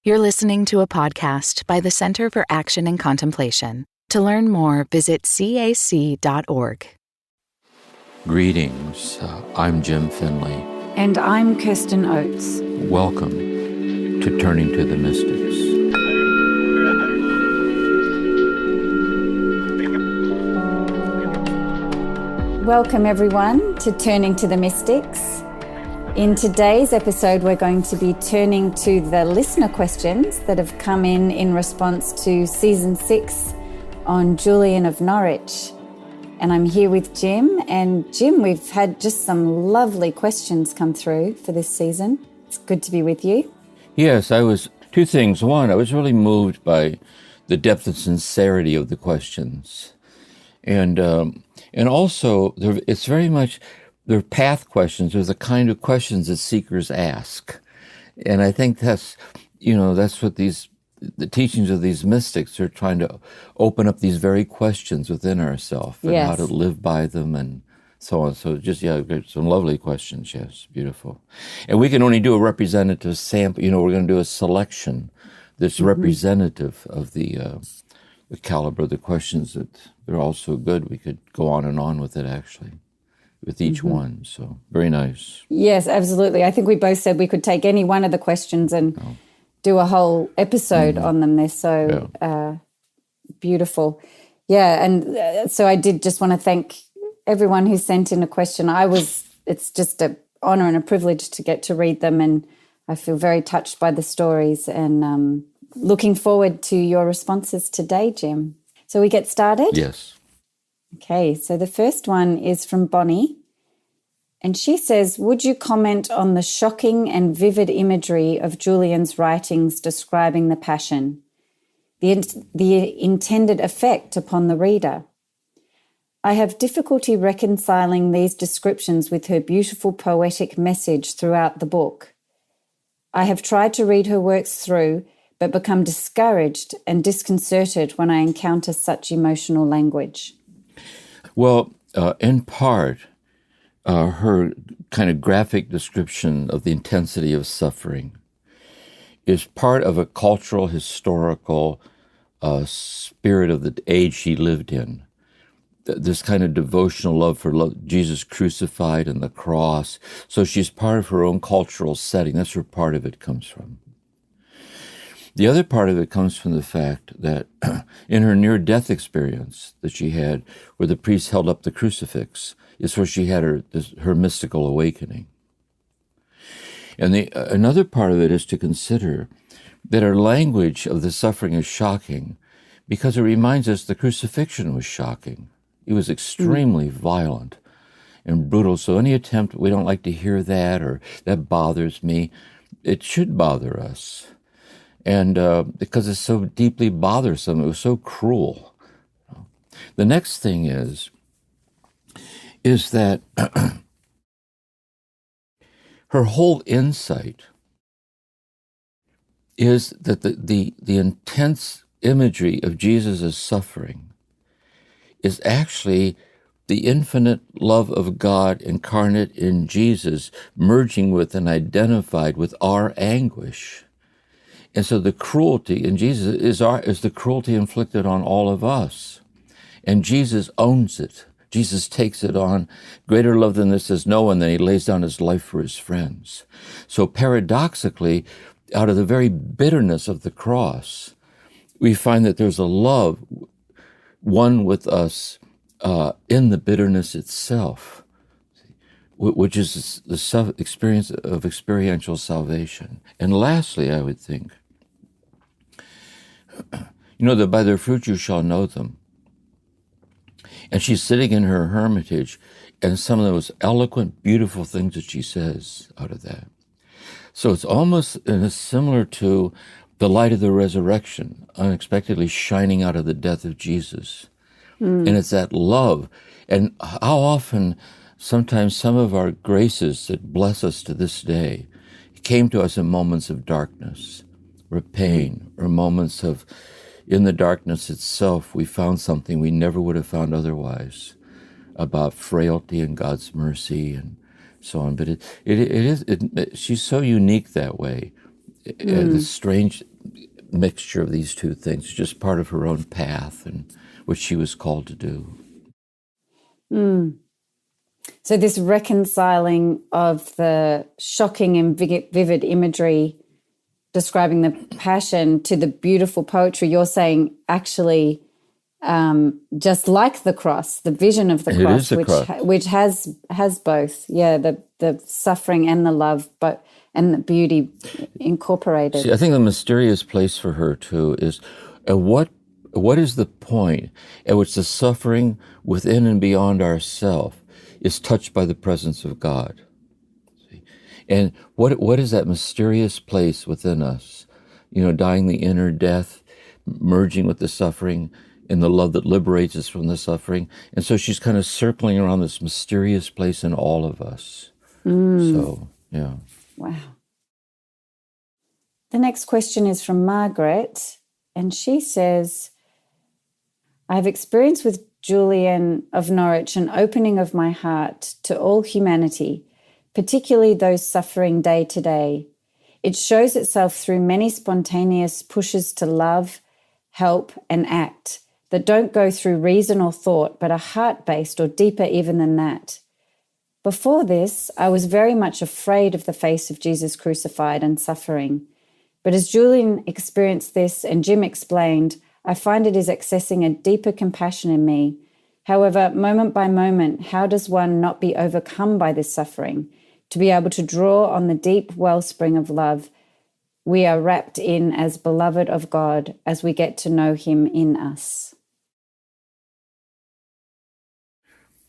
You're listening to a podcast by the Center for Action and Contemplation. To learn more, visit cac.org. Greetings. I'm Jim Finley. And I'm Kirsten Oates. Welcome to Turning to the Mystics. Welcome, everyone, to Turning to the Mystics. In today's episode, we're going to be turning to the listener questions that have come in response to Season 6 on Julian of Norwich. And I'm here with Jim. And Jim, we've had just some lovely questions come through for this season. It's good to be with you. Yes, two things. One, I was really moved by the depth and sincerity of the questions. And also, it's very much... They're path questions. They're the kind of questions that seekers ask. And I think that's what the teachings of these mystics are trying to open up these very questions within ourselves and how to live by them and so on. So some lovely questions. Yes, beautiful. And we can only do a representative sample. We're going to do a selection that's representative of the caliber of the questions that they're all so good. We could go on and on with it, actually, with each one. So very nice. Yes, absolutely. I think we both said we could take any one of the questions and do a whole episode on them. They're so beautiful. Yeah, and so I did just want to thank everyone who sent in a question. It's just an honor and a privilege to get to read them, and I feel very touched by the stories and looking forward to your responses today, Jim. So we get started? Yes. Okay, so the first one is from Bonnie, and she says, would you comment on the shocking and vivid imagery of Julian's writings describing the Passion, the intended effect upon the reader? I have difficulty reconciling these descriptions with her beautiful poetic message throughout the book. I have tried to read her works through, but become discouraged and disconcerted when I encounter such emotional language. Well, in part, her kind of graphic description of the intensity of suffering is part of a cultural, historical spirit of the age she lived in. This kind of devotional love for Jesus crucified and the cross. So she's part of her own cultural setting. That's where part of it comes from. The other part of it comes from the fact that in her near-death experience that she had, where the priest held up the crucifix, is where she had her mystical awakening. And another part of it is to consider that her language of the suffering is shocking because it reminds us the crucifixion was shocking. It was extremely violent and brutal. So any attempt, we don't like to hear that, or that bothers me. It should bother us. And because it's so deeply bothersome, it was so cruel. The next thing is that her whole insight is that the intense imagery of Jesus' suffering is actually the infinite love of God incarnate in Jesus, merging with and identified with our anguish. And so the cruelty in Jesus is the cruelty inflicted on all of us. And Jesus owns it. Jesus takes it on. Greater love than this has no one, then he lays down his life for his friends. So paradoxically, out of the very bitterness of the cross, we find that there's a love, one with us in the bitterness itself, which is the experience of experiential salvation. And lastly, I would think, that by their fruit you shall know them. And she's sitting in her hermitage, and some of those eloquent, beautiful things that she says out of that. So it's almost similar to the light of the resurrection, unexpectedly shining out of the death of Jesus. And it's that love. And how often, sometimes some of our graces that bless us to this day came to us in moments of darkness or pain, or moments of, in the darkness itself, we found something we never would have found otherwise about frailty and God's mercy and so on. But she's so unique that way. The strange mixture of these two things, just part of her own path and what she was called to do. So this reconciling of the shocking and vivid imagery describing the passion to the beautiful poetry, you're saying actually just like the cross, the vision of the cross, which has both, the suffering and the love, but and the beauty incorporated. See, I think the mysterious place for her too is what is the point at which the suffering within and beyond ourself is touched by the presence of God. See? And what is that mysterious place within us? Dying the inner death, merging with the suffering, in the love that liberates us from the suffering. And so she's kind of circling around this mysterious place in all of us. So, yeah. Wow. The next question is from Margaret, and she says, I've experienced with Julian of Norwich an opening of my heart to all humanity, particularly those suffering day to day. It shows itself through many spontaneous pushes to love, help, and act that don't go through reason or thought, but are heart-based or deeper even than that. Before this, I was very much afraid of the face of Jesus crucified and suffering. But as Julian experienced this and Jim explained, I find it is accessing a deeper compassion in me. However, moment by moment, how does one not be overcome by this suffering, to be able to draw on the deep wellspring of love we are wrapped in as beloved of God as we get to know him in us?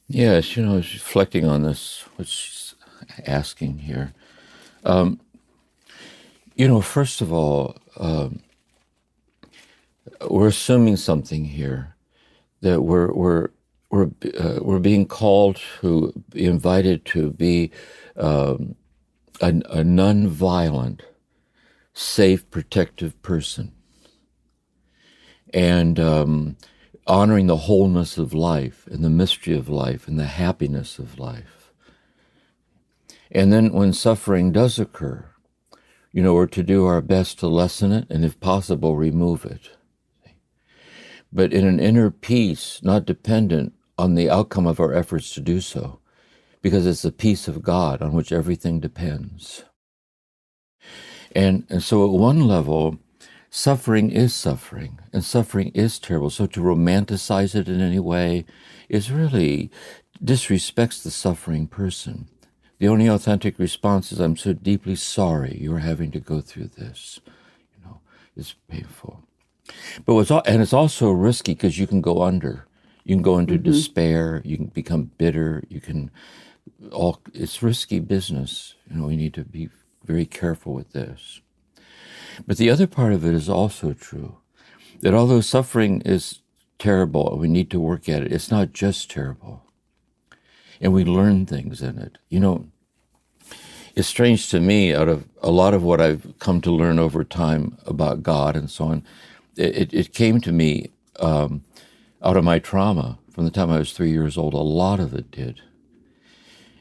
Yes, I was reflecting on this, what she's asking here. First of all, we're assuming something here, that we're being called to be invited to be a non-violent, safe, protective person, and honoring the wholeness of life and the mystery of life and the happiness of life. And then when suffering does occur, we're to do our best to lessen it and, if possible, remove it. But in an inner peace, not dependent on the outcome of our efforts to do so, because it's the peace of God on which everything depends. And so at one level, suffering is suffering, and suffering is terrible. So to romanticize it in any way is really disrespects the suffering person. The only authentic response is, I'm so deeply sorry you're having to go through this. It's painful. But it's also risky because you can go under. You can go into despair. You can become bitter. It's risky business. We need to be very careful with this. But the other part of it is also true, that although suffering is terrible and we need to work at it, it's not just terrible. And we learn things in it. It's strange to me, out of a lot of what I've come to learn over time about God and so on, it came to me out of my trauma from the time I was 3 years old. A lot of it did.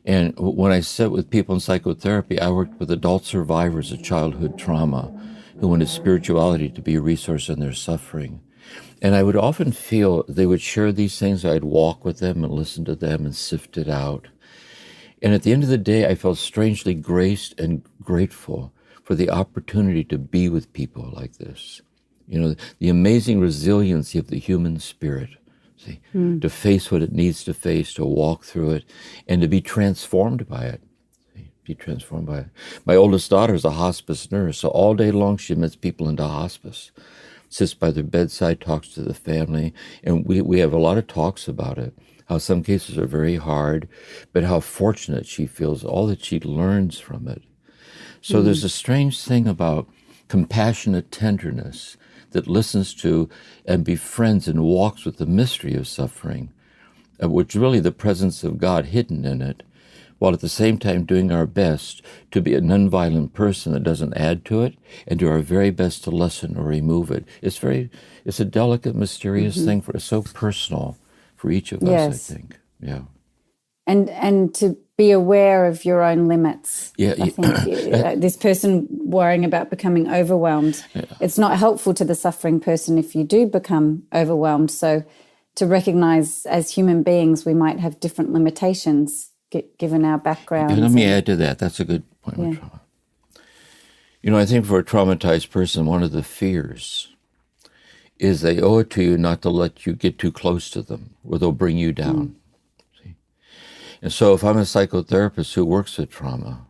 And when I sit with people in psychotherapy, I worked with adult survivors of childhood trauma who wanted spirituality to be a resource in their suffering. And I would often feel they would share these things. I'd walk with them and listen to them and sift it out. And at the end of the day, I felt strangely graced and grateful for the opportunity to be with people like this. The amazing resiliency of the human spirit, to face what it needs to face, to walk through it, and to be transformed by it. My oldest daughter is a hospice nurse, so all day long she admits people into hospice, sits by their bedside, talks to the family, and we have a lot of talks about it, how some cases are very hard, but how fortunate she feels, all that she learns from it. So there's a strange thing about compassionate tenderness that listens to and befriends and walks with the mystery of suffering, which is really the presence of God hidden in it, while at the same time doing our best to be a nonviolent person that doesn't add to it, and do our very best to lessen or remove it. It's a delicate, mysterious thing. It's so personal for each of us, I think. Yeah. And to be aware of your own limits. Yeah, I think this person worrying about becoming overwhelmed, it's not helpful to the suffering person if you do become overwhelmed. So to recognize as human beings, we might have different limitations given our backgrounds. Let me add to that. That's a good point with trauma. I think for a traumatized person, one of the fears is they owe it to you not to let you get too close to them, or they'll bring you down. And so if I'm a psychotherapist who works with trauma,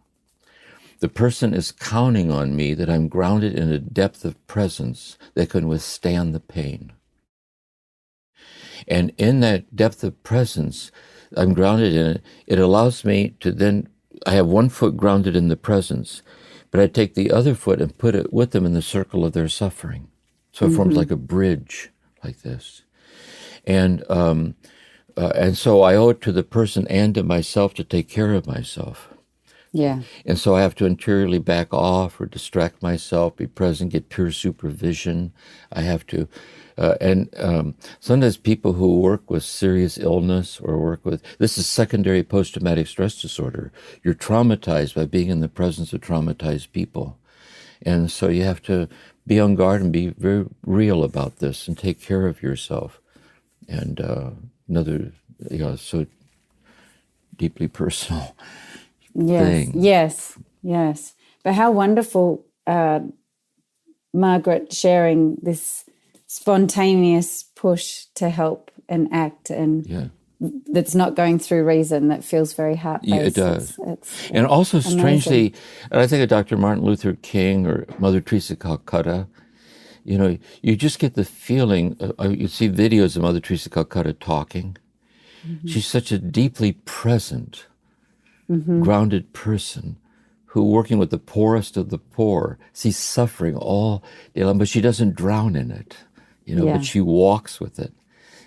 the person is counting on me that I'm grounded in a depth of presence that can withstand the pain. And in that depth of presence, I'm grounded in it. It allows me to then, I have one foot grounded in the presence, but I take the other foot and put it with them in the circle of their suffering. So it forms like a bridge like this. And so I owe it to the person and to myself to take care of myself. Yeah. And so I have to interiorly back off or distract myself, be present, get peer supervision. I have to, sometimes people who work with serious illness or work with, this is secondary post-traumatic stress disorder. You're traumatized by being in the presence of traumatized people. And so you have to be on guard and be very real about this and take care of yourself. And another, so deeply personal thing. Yes. But how wonderful, Margaret, sharing this spontaneous push to help and act, and that's not going through reason, that feels very heart-based. Yeah, it does. It's and also amazing. Strangely, and I think of Dr. Martin Luther King or Mother Teresa Calcutta, you just get the feeling, you see videos of Mother Teresa Calcutta talking. She's such a deeply present, grounded person who, working with the poorest of the poor, sees suffering all day long, but she doesn't drown in it, but she walks with it.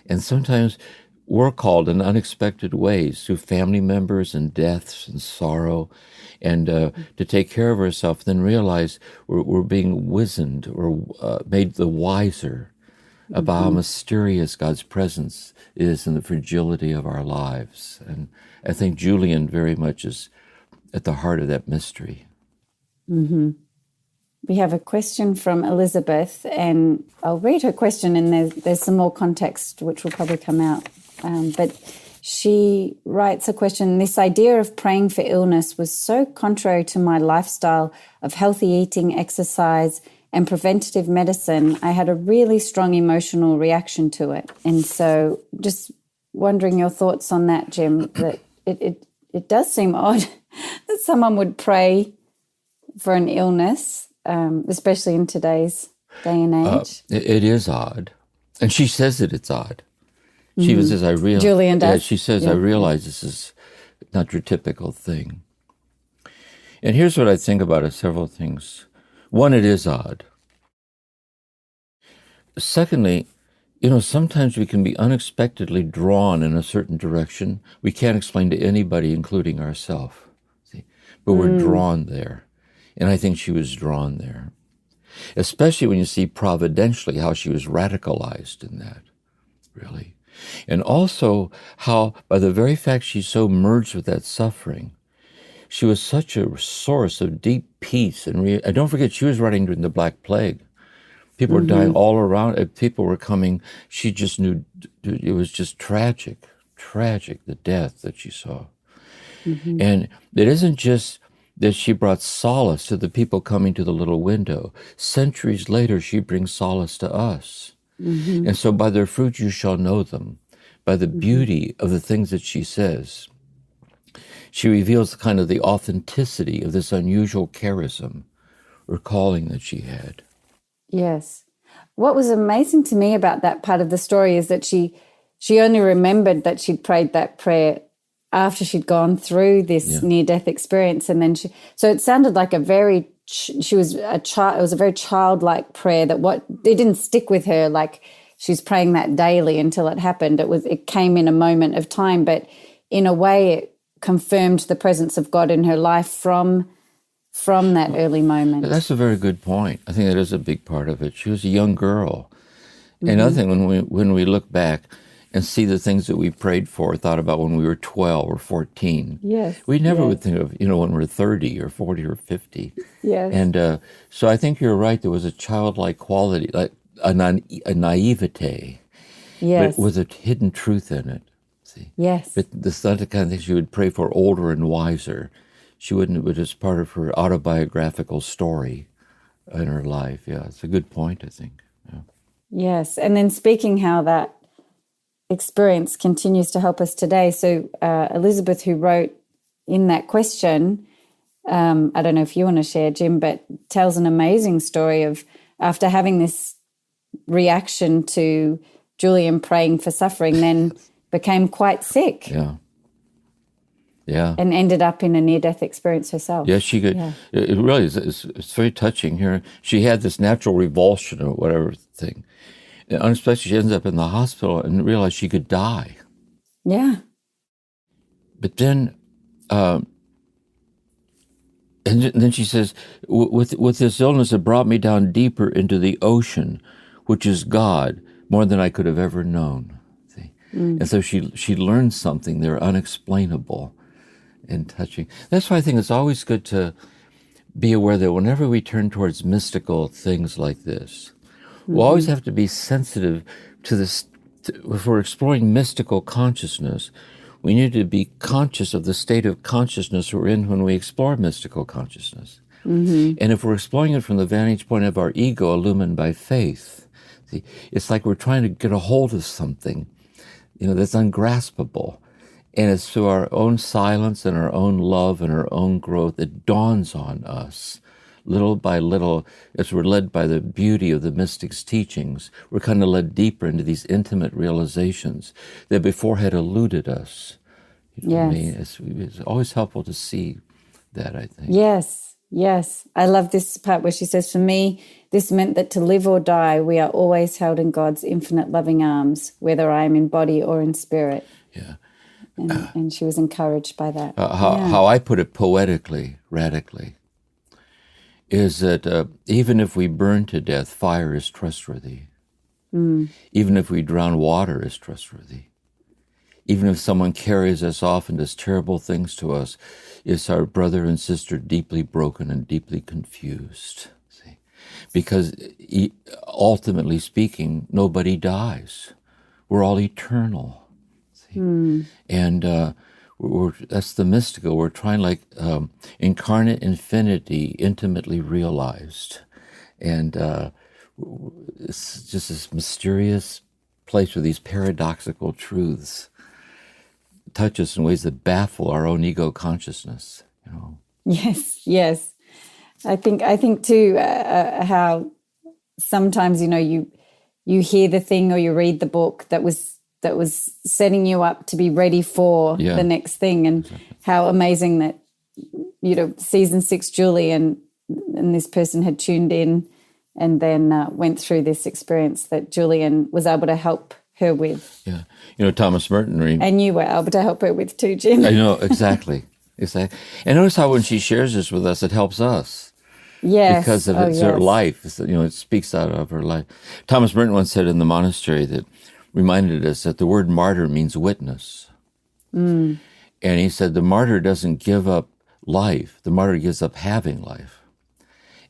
And sometimes we're called in unexpected ways through family members and deaths and sorrow, and to take care of ourselves, then realize we're being wizened or made the wiser about how mysterious God's presence is in the fragility of our lives. And I think Julian very much is at the heart of that mystery. We have a question from Elizabeth, and I'll read her question, and there's some more context which will probably come out. But she writes a question: this idea of praying for illness was so contrary to my lifestyle of healthy eating, exercise, and preventative medicine. I had a really strong emotional reaction to it. And so just wondering your thoughts on that, Jim, that it does seem odd that someone would pray for an illness, especially in today's day and age. It is odd. And she says that it's odd. She says, I realize. Julian does. Yeah, she says, I realize this is not your typical thing. And here's what I think about it, several things. One, it is odd. Secondly, sometimes we can be unexpectedly drawn in a certain direction. We can't explain to anybody, including ourselves. But we're drawn there. And I think she was drawn there. Especially when you see providentially how she was radicalized in that, really. And also how, by the very fact she's so merged with that suffering, she was such a source of deep peace. And don't forget, she was writing during the Black Plague. People were dying all around. People were coming. She just knew it was just tragic, the death that she saw. And it isn't just that she brought solace to the people coming to the little window. Centuries later, she brings solace to us. And so by their fruit you shall know them, by the beauty of the things that she says. She reveals kind of the authenticity of this unusual charism or calling that she had. Yes. What was amazing to me about that part of the story is that she only remembered that she'd prayed that prayer after she'd gone through this near-death experience. And then so it sounded like it was a very childlike prayer that it didn't stick with her like she's praying that daily until it happened. It came in a moment of time, but in a way it confirmed the presence of God in her life from that early moment. That's a very good point. I think that is a big part of it. She was a young girl. Another thing, when we look back, and see the things that we prayed for, thought about when we were 12 or 14. Yes. We never yes. would think of, when we're 30 or 40 or 50. Yes. And so I think you're right. There was a childlike quality, like a naivete, Yes. but with a hidden truth in it. See? Yes. But that's not the kind of thing she would pray for older and wiser. She wouldn't, but it's part of her autobiographical story in her life. Yeah, it's a good point, I think. Yeah. Yes. And then speaking how that experience continues to help us today. So Elizabeth, who wrote in that question, I don't know if you want to share, Jim, but tells an amazing story of after having this reaction to Julian praying for suffering, then became quite sick. Yeah. Yeah. And ended up in a near-death experience herself. Yeah, she could. Yeah. It really is. It's very touching here. She had this natural revulsion or whatever thing. And unexpectedly, she ends up in the hospital and realized she could die. Yeah. But then, and then she says, with this illness, it brought me down deeper into the ocean, which is God, more than I could have ever known. See? And so she learned something there unexplainable and touching. That's why I think it's always good to be aware that whenever we turn towards mystical things like this, we'll always have to be sensitive to this. If we're exploring mystical consciousness, we need to be conscious of the state of consciousness we're in when we explore mystical consciousness. And if we're exploring it from the vantage point of our ego illumined by faith, see, it's like we're trying to get a hold of something, that's ungraspable. And it's through our own silence and our own love and our own growth, it dawns on us, little by little, as we're led by the beauty of the mystics' teachings. We're kind of led deeper into these intimate realizations that before had eluded us. You know what I mean? It's always helpful to see that, I think. Yes, yes. I love this part where she says, for me, this meant that to live or die, we are always held in God's infinite loving arms, whether I am in body or in spirit. Yeah. And she was encouraged by that. How I put it poetically, radically, is that even if we burn to death, fire is trustworthy. Even if we drown, water is trustworthy. Even if someone carries us off and does terrible things to us, it's our brother and sister deeply broken and deeply confused. See? Because ultimately speaking, nobody dies. We're all eternal. And that's the mystical. We're trying like incarnate infinity intimately realized. And it's just this mysterious place where these paradoxical truths touch us in ways that baffle our own ego consciousness. Yes, yes. I think too how sometimes, you hear the thing or you read the book that was setting you up to be ready for the next thing, and how amazing that season 6 Julian and this person had tuned in and then went through this experience that Julian was able to help her with. Yeah, Thomas Merton. And you were able to help her with too, Jim. I know, exactly. And notice how when she shares this with us, it helps us. Yes. Because of her life. It speaks out of her life. Thomas Merton once said in the monastery that reminded us that the word martyr means witness. And he said the martyr doesn't give up life. The martyr gives up having life.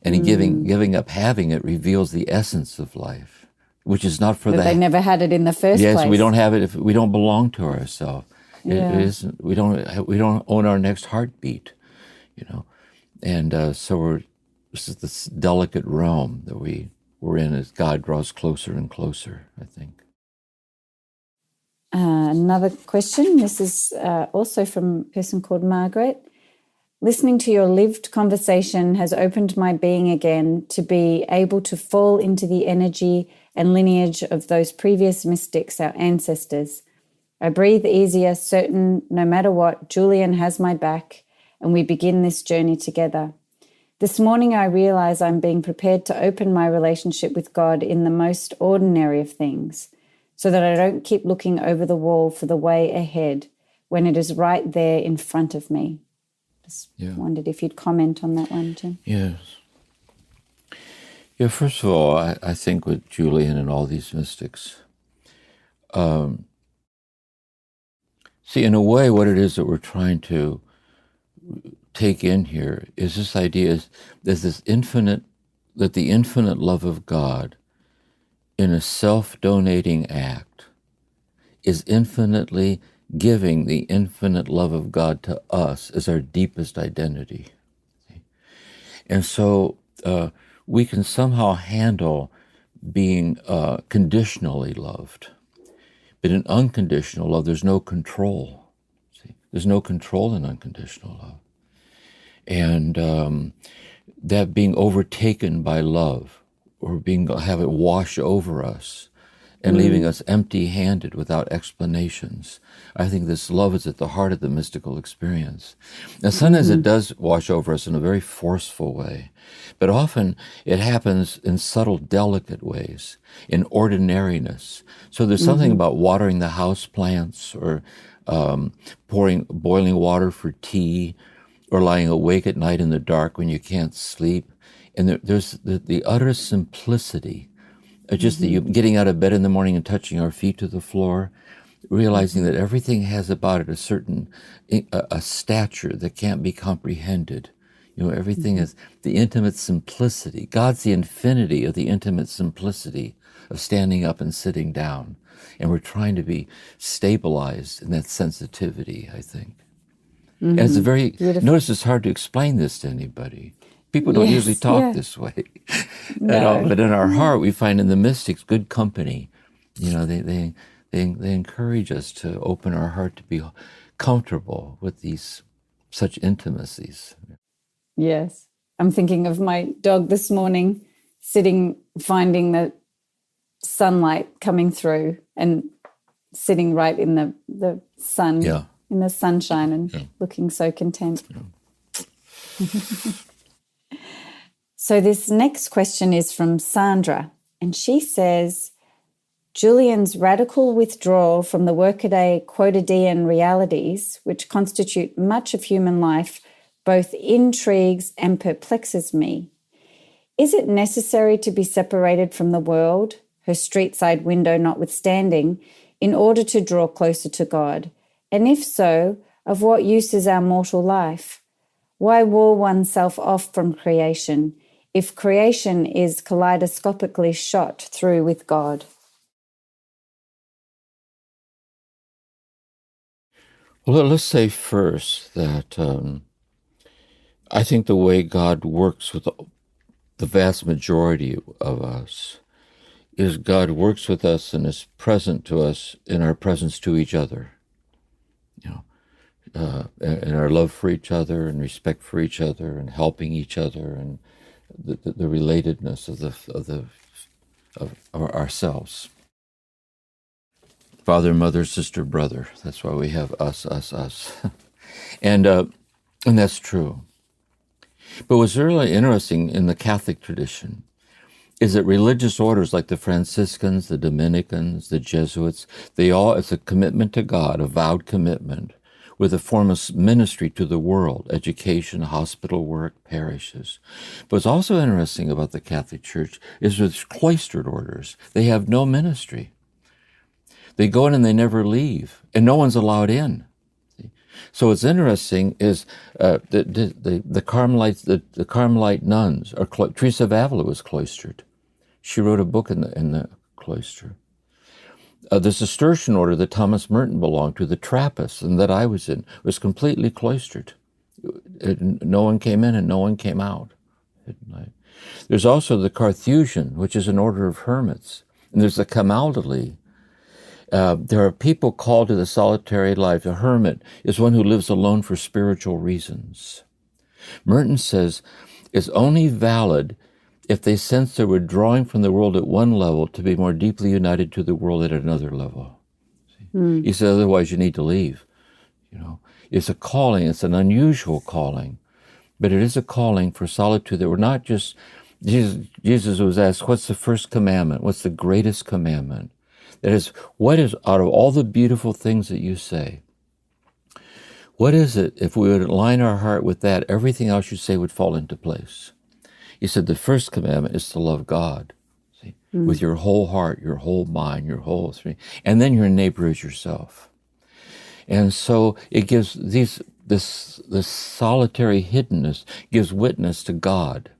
And in giving up having it reveals the essence of life, which is not for that. They never had it in the first place. Yes, we don't have it if we don't belong to ourselves. It isn't. We don't own our next heartbeat, And so this is this delicate realm that we're in as God draws closer and closer, I think. Another question. This is also from a person called Margaret. Listening to your lived conversation has opened my being again to be able to fall into the energy and lineage of those previous mystics, our ancestors. I breathe easier, certain no matter what, Julian has my back, and we begin this journey together. This morning I realize I'm being prepared to open my relationship with God in the most ordinary of things, so that I don't keep looking over the wall for the way ahead when it is right there in front of me. Just wondered if you'd comment on that one, Jim. Yes. Yeah, first of all, I think with Julian and all these mystics, See, in a way, what it is that we're trying to take in here is this idea is there's this infinite, that the infinite love of God in a self-donating act is infinitely giving the infinite love of God to us as our deepest identity. And so we can somehow handle being conditionally loved. But in unconditional love, there's no control. See? There's no control in unconditional love. And that being overtaken by love, or have it wash over us and leaving us empty-handed without explanations. I think this love is at the heart of the mystical experience. Now, sometimes it does wash over us in a very forceful way, but often it happens in subtle, delicate ways, in ordinariness. So there's something about watering the house plants, or boiling water for tea, or lying awake at night in the dark when you can't sleep. And there's the utter simplicity, just the getting out of bed in the morning and touching our feet to the floor, realizing that everything has about it a certain a stature that can't be comprehended. You know, everything is the intimate simplicity. God's the infinity of the intimate simplicity of standing up and sitting down. And we're trying to be stabilized in that sensitivity, I think. And it's a very, notice it's hard to explain this to anybody. People don't usually talk this way at all. But in our heart, we find in the mystics good company. You know, they encourage us to open our heart to be comfortable with these such intimacies. Yes. I'm thinking of my dog this morning, sitting, finding the sunlight coming through and sitting right in the sun, in the sunshine, and looking so content. So this next question is from Sandra, and she says, Julian's radical withdrawal from the workaday quotidian realities, which constitute much of human life, both intrigues and perplexes me. Is it necessary to be separated from the world, her street-side window notwithstanding, in order to draw closer to God? And if so, of what use is our mortal life? Why wall oneself off from creation, if creation is kaleidoscopically shot through with God? Well, let's say first that I think the way God works with the vast majority of us is God works with us and is present to us in our presence to each other. You know, and our love for each other, and respect for each other, and helping each other, and the relatedness of ourselves. Father, mother, sister, brother. That's why we have us. And that's true. But what's really interesting in the Catholic tradition is that religious orders like the Franciscans, the Dominicans, the Jesuits, it's a commitment to God, a vowed commitment, with a form of ministry to the world, education, hospital work, parishes. But what's also interesting about the Catholic Church is with cloistered orders, they have no ministry. They go in and they never leave, and no one's allowed in. So what's interesting is the Carmelites, the Carmelite nuns, Teresa of Avila was cloistered. She wrote a book in the cloister. The Cistercian order that Thomas Merton belonged to, the Trappists, and that I was in, was completely cloistered. No one came in and no one came out at night. There's also the Carthusian, which is an order of hermits. And there's the Camaldoli. There are people called to the solitary life. A hermit is one who lives alone for spiritual reasons. Merton says it's only valid if they sense they're withdrawing from the world at one level to be more deeply united to the world at another level. He said, otherwise you need to leave. You know, it's a calling. It's an unusual calling, but it is a calling for solitude that we're not just. Jesus was asked, "What's the first commandment? What's the greatest commandment?" That is, what is out of all the beautiful things that you say? What is it if we would align our heart with that? Everything else you say would fall into place. He said the first commandment is to love God, see, with your whole heart, your whole mind, your whole strength, and then your neighbor as yourself. And so it gives this solitary hiddenness gives witness to God.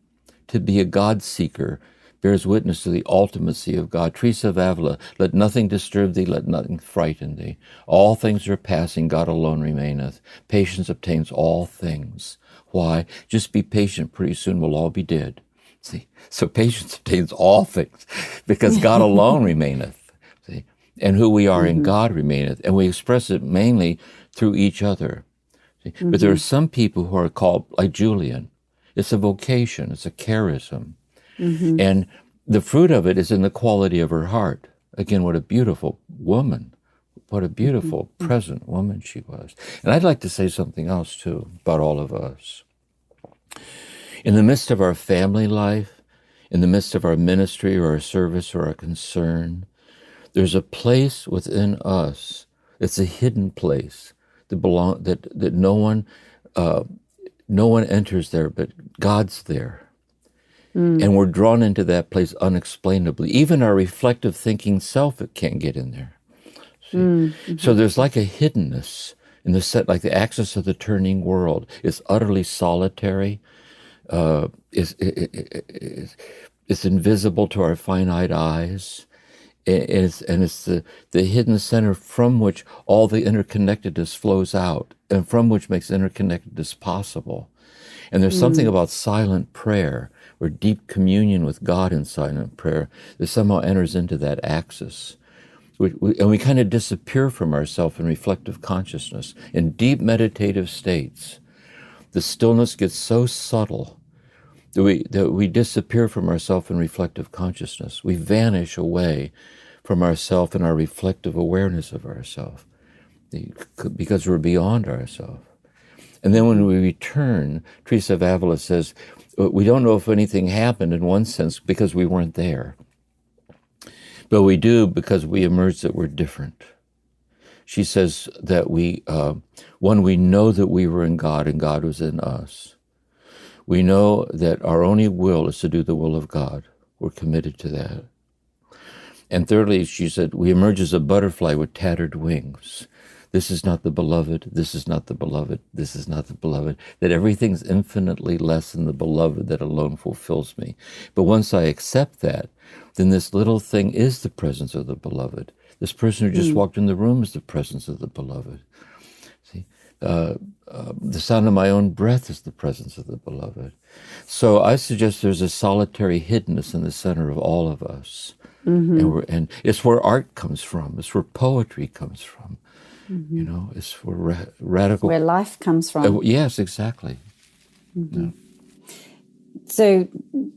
To be a God seeker bears witness to the ultimacy of God. Teresa of Avila, let nothing disturb thee, let nothing frighten thee. All things are passing, God alone remaineth. Patience obtains all things. Why? Just be patient, pretty soon we'll all be dead. See, so patience obtains all things because God alone remaineth. See, and who we are in God remaineth, and we express it mainly through each other. See? But there are some people who are called, like Julian. It's a vocation, it's a charism. And the fruit of it is in the quality of her heart. Again, what a beautiful woman. What a beautiful, present woman she was. And I'd like to say something else, too, about all of us. In the midst of our family life, in the midst of our ministry or our service or our concern, there's a place within us. It's a hidden place that no one enters there, but God's there. And we're drawn into that place unexplainably. Even our reflective thinking self, it can't get in there. So there's like a hiddenness in the set, like the axis of the turning world. It's utterly solitary. It's invisible to our finite eyes. It's the hidden center from which all the interconnectedness flows out and from which makes interconnectedness possible. And there's something about silent prayer or deep communion with God in silent prayer that somehow enters into that axis. And we kind of disappear from ourselves in reflective consciousness. In deep meditative states, the stillness gets so subtle that we disappear from ourselves in reflective consciousness. We vanish away from ourself and our reflective awareness of ourself because we're beyond ourselves. And then when we return, Teresa of Avila says, we don't know if anything happened in one sense because we weren't there. But we do because we emerged that we're different. She says that we know that we were in God and God was in us. We know that our only will is to do the will of God. We're committed to that. And thirdly, she said, we emerge as a butterfly with tattered wings. This is not the beloved, this is not the beloved, this is not the beloved, that everything's infinitely less than the beloved that alone fulfills me. But once I accept that, then this little thing is the presence of the beloved. This person who just walked in the room is the presence of the beloved. See, the sound of my own breath is the presence of the beloved. So I suggest there's a solitary hiddenness in the center of all of us. And it's where art comes from. It's where poetry comes from. You know, it's where radical... Where life comes from. Yes, exactly. Yeah. So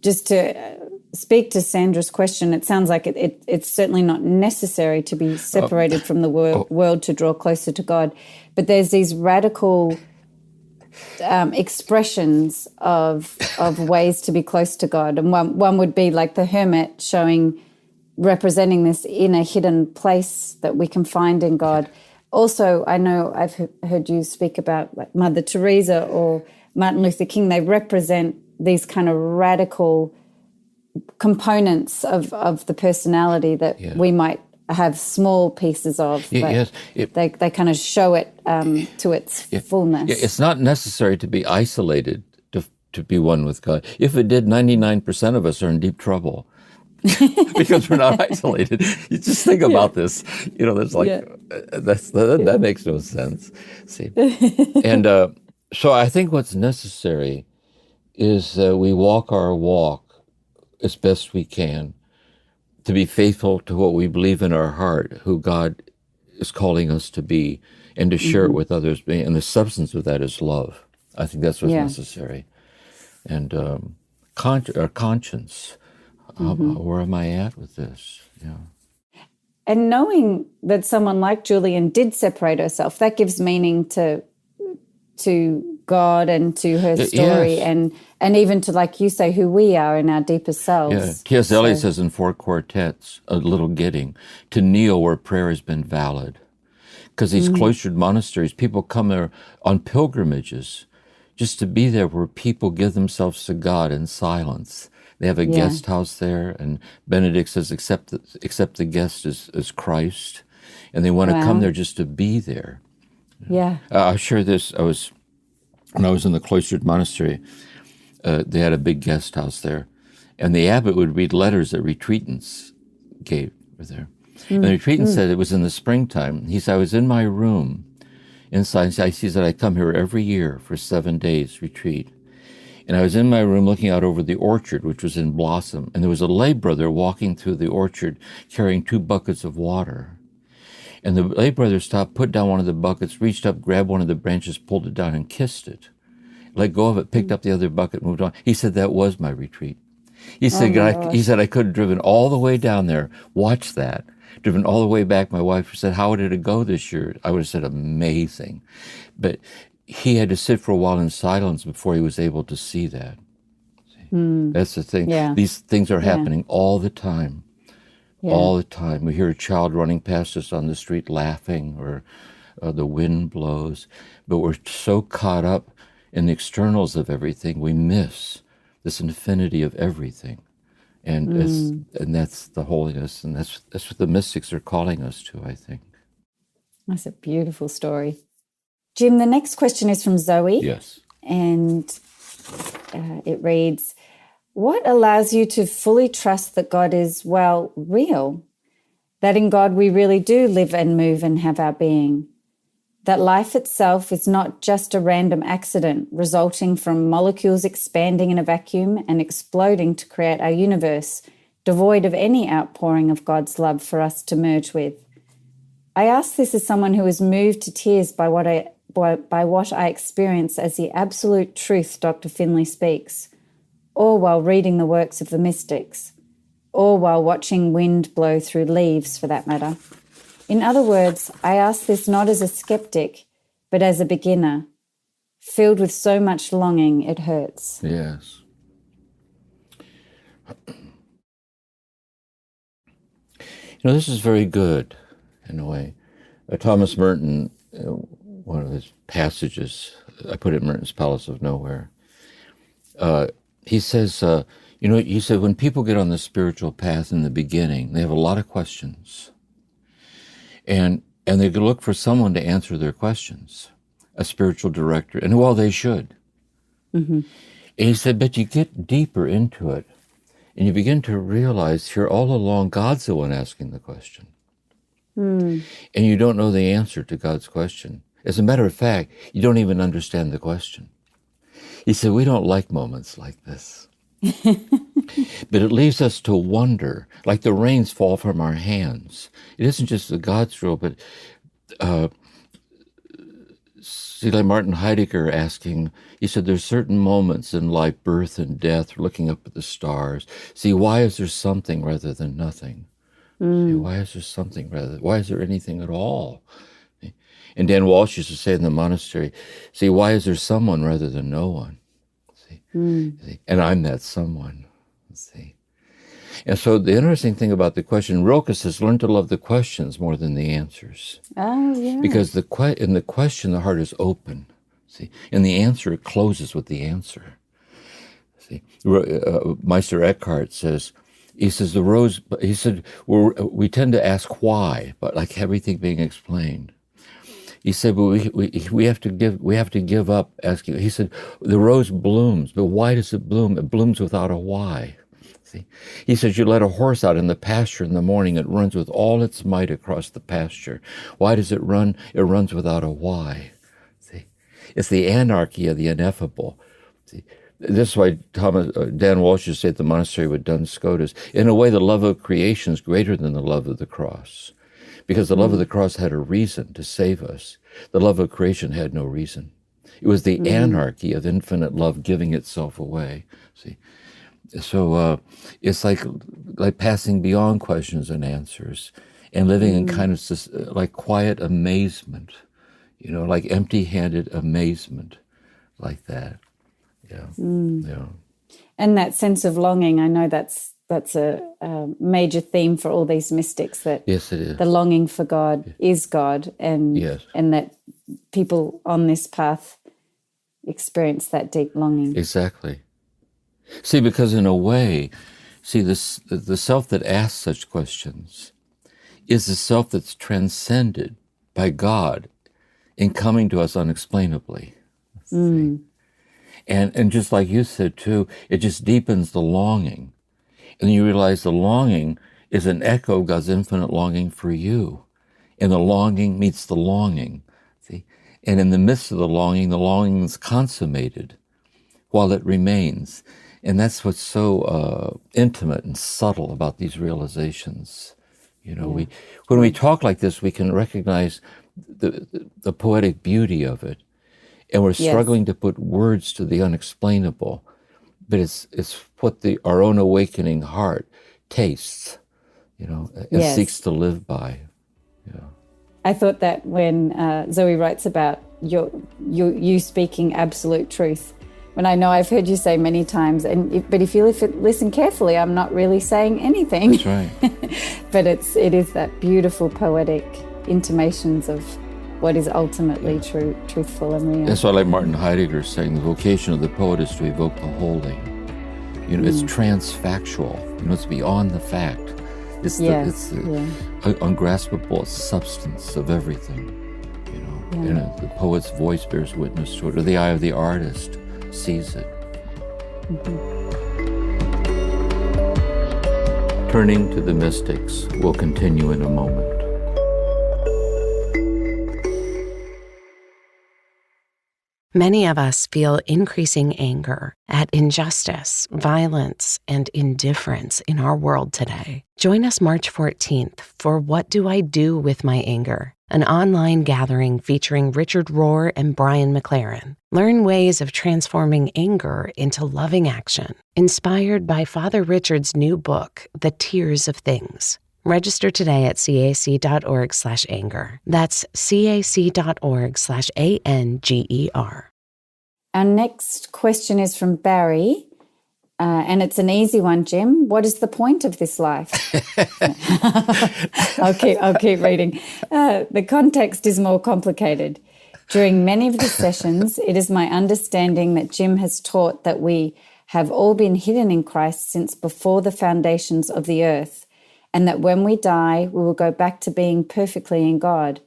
just to speak to Sandra's question, it sounds like it's certainly not necessary to be separated from the world to draw closer to God. But there's these radical expressions of ways to be close to God. And one would be like the hermit representing this inner hidden place that we can find in God. Also, I know I've heard you speak about like Mother Teresa or Martin Luther King. They represent these kind of radical components of the personality that we might have small pieces of. But they kind of show it to its fullness. It's not necessary to be isolated to be one with God. If it did, 99% of us are in deep trouble. Because we're not isolated. You just think about this. You know, there's like that makes no sense. See, and so I think what's necessary is we walk our walk as best we can to be faithful to what we believe in our heart, who God is calling us to be, and to share it with others. And the substance of that is love. I think that's what's necessary. And our conscience. Where am I at with this? Yeah. And knowing that someone like Julian did separate herself, that gives meaning to God and to her story, and even to, like you say, who we are in our deepest selves. Yeah. T.S. Eliot says in 4 quartets, a little getting, to kneel where prayer has been valid. Because these cloistered monasteries, people come there on pilgrimages just to be there where people give themselves to God in silence. They have a guest house there, and Benedict says, accept the guest as Christ. And they want to come there just to be there. Yeah. I'll share this. When I was in the cloistered monastery, they had a big guest house there, and the abbot would read letters that retreatants gave there. And the retreatant said it was in the springtime. He said, I was in my room inside. He said, I come here every year for 7 days retreat. And I was in my room looking out over the orchard, which was in blossom. And there was a lay brother walking through the orchard carrying 2 buckets of water. And the lay brother stopped, put down one of the buckets, reached up, grabbed one of the branches, pulled it down, and kissed it. Let go of it, picked up the other bucket, moved on. He said, that was my retreat. He said, I could have driven all the way down there, watched that, driven all the way back. My wife said, how did it go this year? I would have said, amazing. But he had to sit for a while in silence before he was able to see that. That's the thing. Yeah. These things are happening all the time. Yeah. All the time. We hear a child running past us on the street laughing, or the wind blows. But we're so caught up in the externals of everything, we miss this infinity of everything. And that's the holiness, and that's what the mystics are calling us to, I think. That's a beautiful story. Jim, the next question is from Zoe. Yes. And it reads, what allows you to fully trust that God is, well, real? That in God we really do live and move and have our being? That life itself is not just a random accident resulting from molecules expanding in a vacuum and exploding to create our universe, devoid of any outpouring of God's love for us to merge with? I ask this as someone who is moved to tears by what I experience as the absolute truth Dr. Finlay speaks, or while reading the works of the mystics, or while watching wind blow through leaves, for that matter. In other words, I ask this not as a skeptic, but as a beginner, filled with so much longing it hurts. Yes. This is very good, in a way. Thomas Merton, one of his passages, I put it in Merton's Palace of Nowhere, he says, he said, when people get on the spiritual path in the beginning, they have a lot of questions. And they could look for someone to answer their questions, a spiritual director, and well, they should. Mm-hmm. And he said, but you get deeper into it, and you begin to realize here all along, God's the one asking the question. And you don't know the answer to God's question. As a matter of fact, you don't even understand the question. He said, we don't like moments like this. But it leaves us to wonder, like the rains fall from our hands. It isn't just the God's rule, but see, like Martin Heidegger asking, he said, there's certain moments in life, birth and death, looking up at the stars. See, why is there something rather than nothing? See, why is there something why is there anything at all? And Dan Walsh used to say in the monastery, see, why is there someone rather than no one? See? And I'm that someone. See? And so the interesting thing about the question, Rilke says, learn to love the questions more than the answers. Oh, yeah. Because in the question, the heart is open. See? In the answer, it closes with the answer. See? Meister Eckhart says, he says, we tend to ask why, but like everything being explained. He said, but we have to give up asking. He said, the rose blooms, but why does it bloom? It blooms without a why. See? He says, you let a horse out in the pasture in the morning, it runs with all its might across the pasture. Why does it run? It runs without a why. See? It's the anarchy of the ineffable. See? This is why Dan Walsh used to say at the monastery with Duns Scotus, in a way, the love of creation is greater than the love of the cross. Because the love of the cross had a reason to save us. The love of creation had no reason. It was the anarchy of infinite love giving itself away. See, so it's like passing beyond questions and answers, and living in kind of like quiet amazement, like empty-handed amazement, like that. Yeah, yeah. And that sense of longing, I know that's a major theme for all these mystics, that yes, it is. The longing for God is God, and yes. and that people on this path experience that deep longing. Exactly. See, because in a way, the self that asks such questions is the self that's transcended by God in coming to us unexplainably. And just like you said too, it just deepens the longing. And you realize the longing is an echo of God's infinite longing for you. And the longing meets the longing. See? And in the midst of the longing is consummated while it remains. And that's what's so intimate and subtle about these realizations. You know, when we talk like this, we can recognize the poetic beauty of it. And we're struggling to put words to the unexplainable, but it's what our own awakening heart tastes, you know, and seeks to live by. Yeah. I thought that when Zoe writes about you speaking absolute truth, when I know I've heard you say many times, but if you listen carefully, I'm not really saying anything. That's right. But it is that beautiful poetic intimations of what is ultimately truthful and real. That's why I like Martin Heidegger saying the vocation of the poet is to evoke the holy. You know, it's transfactual. You know, it's beyond the fact. It's the ungraspable substance of everything. You know, and the poet's voice bears witness to it, or the eye of the artist sees it. Turning to the mystics, we'll continue in a moment. Many of us feel increasing anger at injustice, violence, and indifference in our world today. Join us March 14th for What Do I Do With My Anger? An online gathering featuring Richard Rohr and Brian McLaren. Learn ways of transforming anger into loving action. Inspired by Father Richard's new book, The Tears of Things. Register today at cac.org/anger. That's cac.org/ANGER. Our next question is from Barry, and it's an easy one, Jim. What is the point of this life? I'll keep reading. The context is more complicated. During many of the sessions, it is my understanding that Jim has taught that we have all been hidden in Christ since before the foundations of the earth, and that when we die, we will go back to being perfectly in God,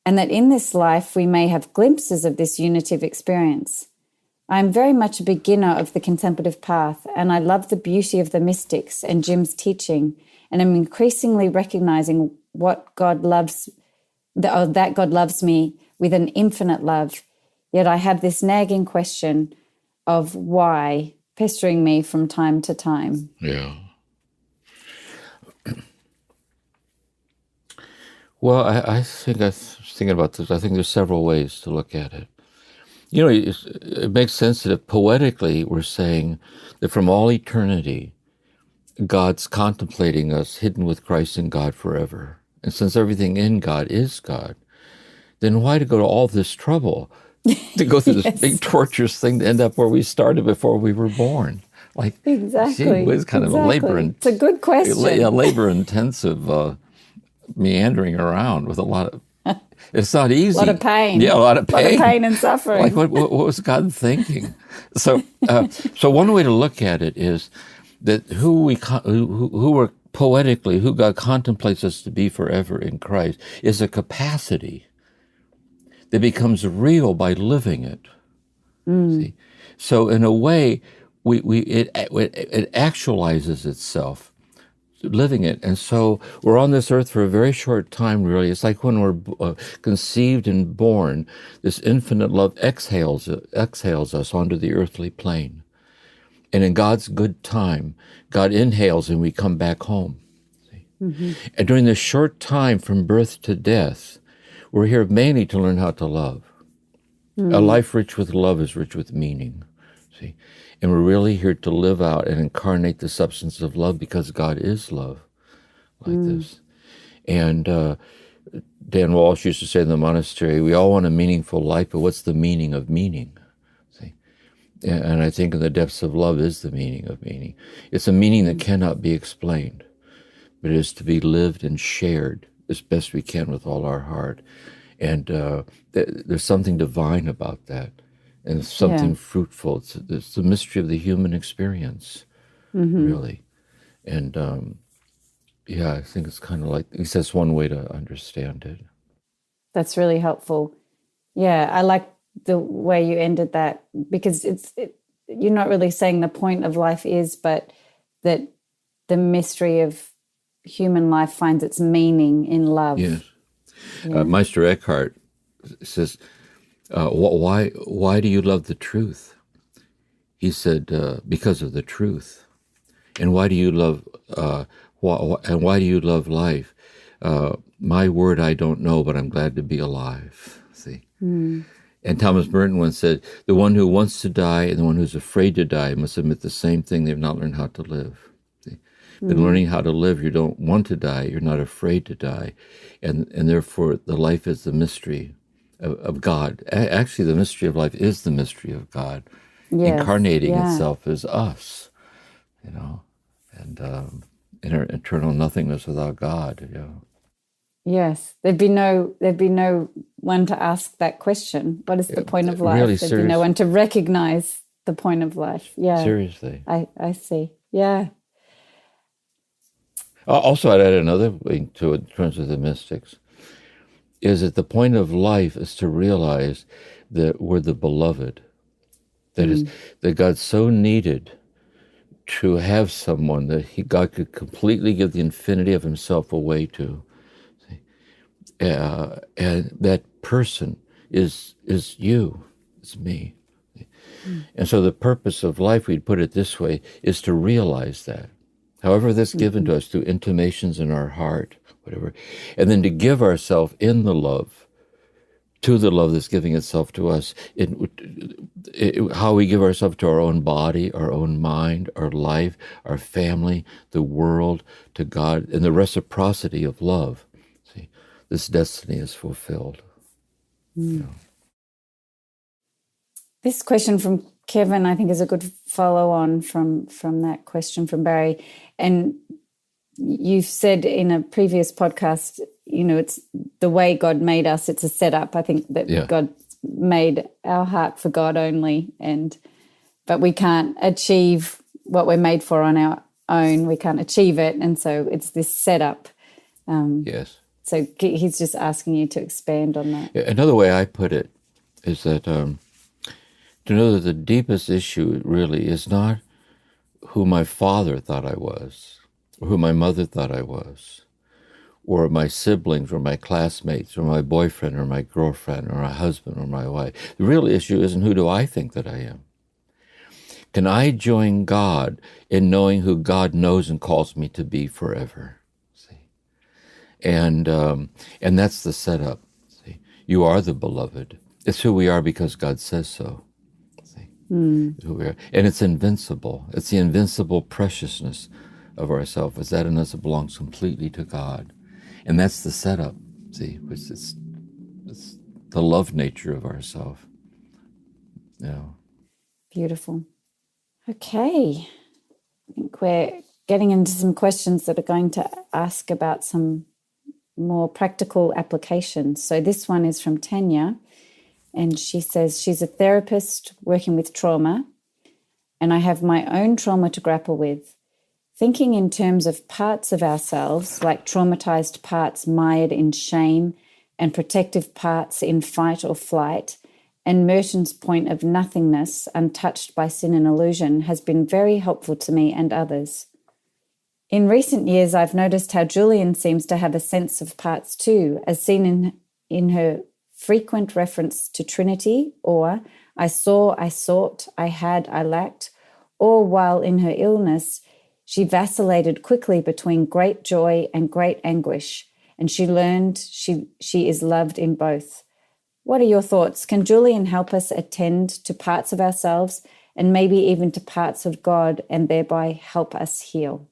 and that in this life we may have glimpses of this unitive experience. I am very much a beginner of the contemplative path, and I love the beauty of the mystics and Jim's teaching, and am increasingly recognizing that God loves me with an infinite love. Yet I have this nagging question of why pestering me from time to time. Yeah. Well, I think I was thinking about this. I think there's several ways to look at it. You know, it makes sense that poetically we're saying that from all eternity, God's contemplating us hidden with Christ in God forever. And since everything in God is God, then why to go to all this trouble to go through this big torturous thing to end up where we started before we were born? Like, Exactly. Gee, it's kind of a It's a good question. labor-intensive meandering around with a lot of, it's not easy. A lot of pain. Yeah, a lot of pain. A lot of pain and suffering. Like, what was God thinking? So one way to look at it is that who God contemplates us to be forever in Christ is a capacity that becomes real by living it. See? So in a way, it actualizes itself, living it. And so we're on this earth for a very short time, really. It's like when we're conceived and born, this infinite love exhales us onto the earthly plane. And in God's good time, God inhales and we come back home. Mm-hmm. And during this short time from birth to death, we're here mainly to learn how to love. A life rich with love is rich with meaning. See? And we're really here to live out and incarnate the substance of love because God is love, like this. And Dan Walsh used to say in the monastery, we all want a meaningful life, but what's the meaning of meaning? See? And I think in the depths of love is the meaning of meaning. It's a meaning that cannot be explained, but it is to be lived and shared as best we can with all our heart. And there's something divine about that. And it's something fruitful. It's the mystery of the human experience, really. And I think it's kind of like, at least that's one way to understand it. That's really helpful. Yeah, I like the way you ended that, because you're not really saying the point of life is, but that the mystery of human life finds its meaning in love. Yes. Yeah. Meister Eckhart says, why do you love the truth? He said, because of the truth. And why do you love why do you love life? My word, I don't know, but I'm glad to be alive. See? And Thomas Merton once said, the one who wants to die and the one who's afraid to die must admit the same thing. They've not learned how to live. See? But learning how to live, you don't want to die. You're not afraid to die. And therefore, the life is the mystery of God. Actually, the mystery of life is the mystery of God, incarnating itself as us, and in our eternal nothingness without God. Yes, there'd be no one to ask that question. What is the point of life? Really There'd be no one to recognize the point of life. Yeah, seriously. I see. Yeah. Also, I'd add another thing to it in terms of the mystics, is that the point of life is to realize that we're the beloved. That is, that God so needed to have someone that God could completely give the infinity of himself away to. And that person is you, it's me. And so the purpose of life, we'd put it this way, is to realize that. However that's given to us through intimations in our heart, whatever. And then to give ourselves in the love, to the love that's giving itself to us, how we give ourselves to our own body, our own mind, our life, our family, the world, to God, and the reciprocity of love. See, this destiny is fulfilled. This question from Kevin, I think, is a good follow-on from that question from Barry. And you've said in a previous podcast, it's the way God made us, it's a setup. I think that God made our heart for God only, but we can't achieve what we're made for on our own. We can't achieve it. And so it's this setup. Yes. So he's just asking you to expand on that. Another way I put it is that to know that the deepest issue really is not who my father thought I was, or who my mother thought I was, or my siblings, or my classmates, or my boyfriend, or my girlfriend, or my husband, or my wife. The real issue isn't who do I think that I am. Can I join God in knowing who God knows and calls me to be forever? See, and that's the setup. See, you are the beloved. It's who we are because God says so. Who we are. And it's invincible. It's the invincible preciousness of ourselves. It's that in us that belongs completely to God. And that's the setup, see, which is it's the love nature of ourselves. Beautiful. Okay. I think we're getting into some questions that are going to ask about some more practical applications. So this one is from Tanya. And she says she's a therapist working with trauma, and I have my own trauma to grapple with. Thinking in terms of parts of ourselves, like traumatized parts mired in shame and protective parts in fight or flight, and Merton's point of nothingness, untouched by sin and illusion, has been very helpful to me and others. In recent years, I've noticed how Julian seems to have a sense of parts too, as seen in her frequent reference to Trinity, or I saw, I sought, I had, I lacked, or while in her illness, she vacillated quickly between great joy and great anguish, and she learned she is loved in both. What are your thoughts? Can Julian help us attend to parts of ourselves and maybe even to parts of God and thereby help us heal?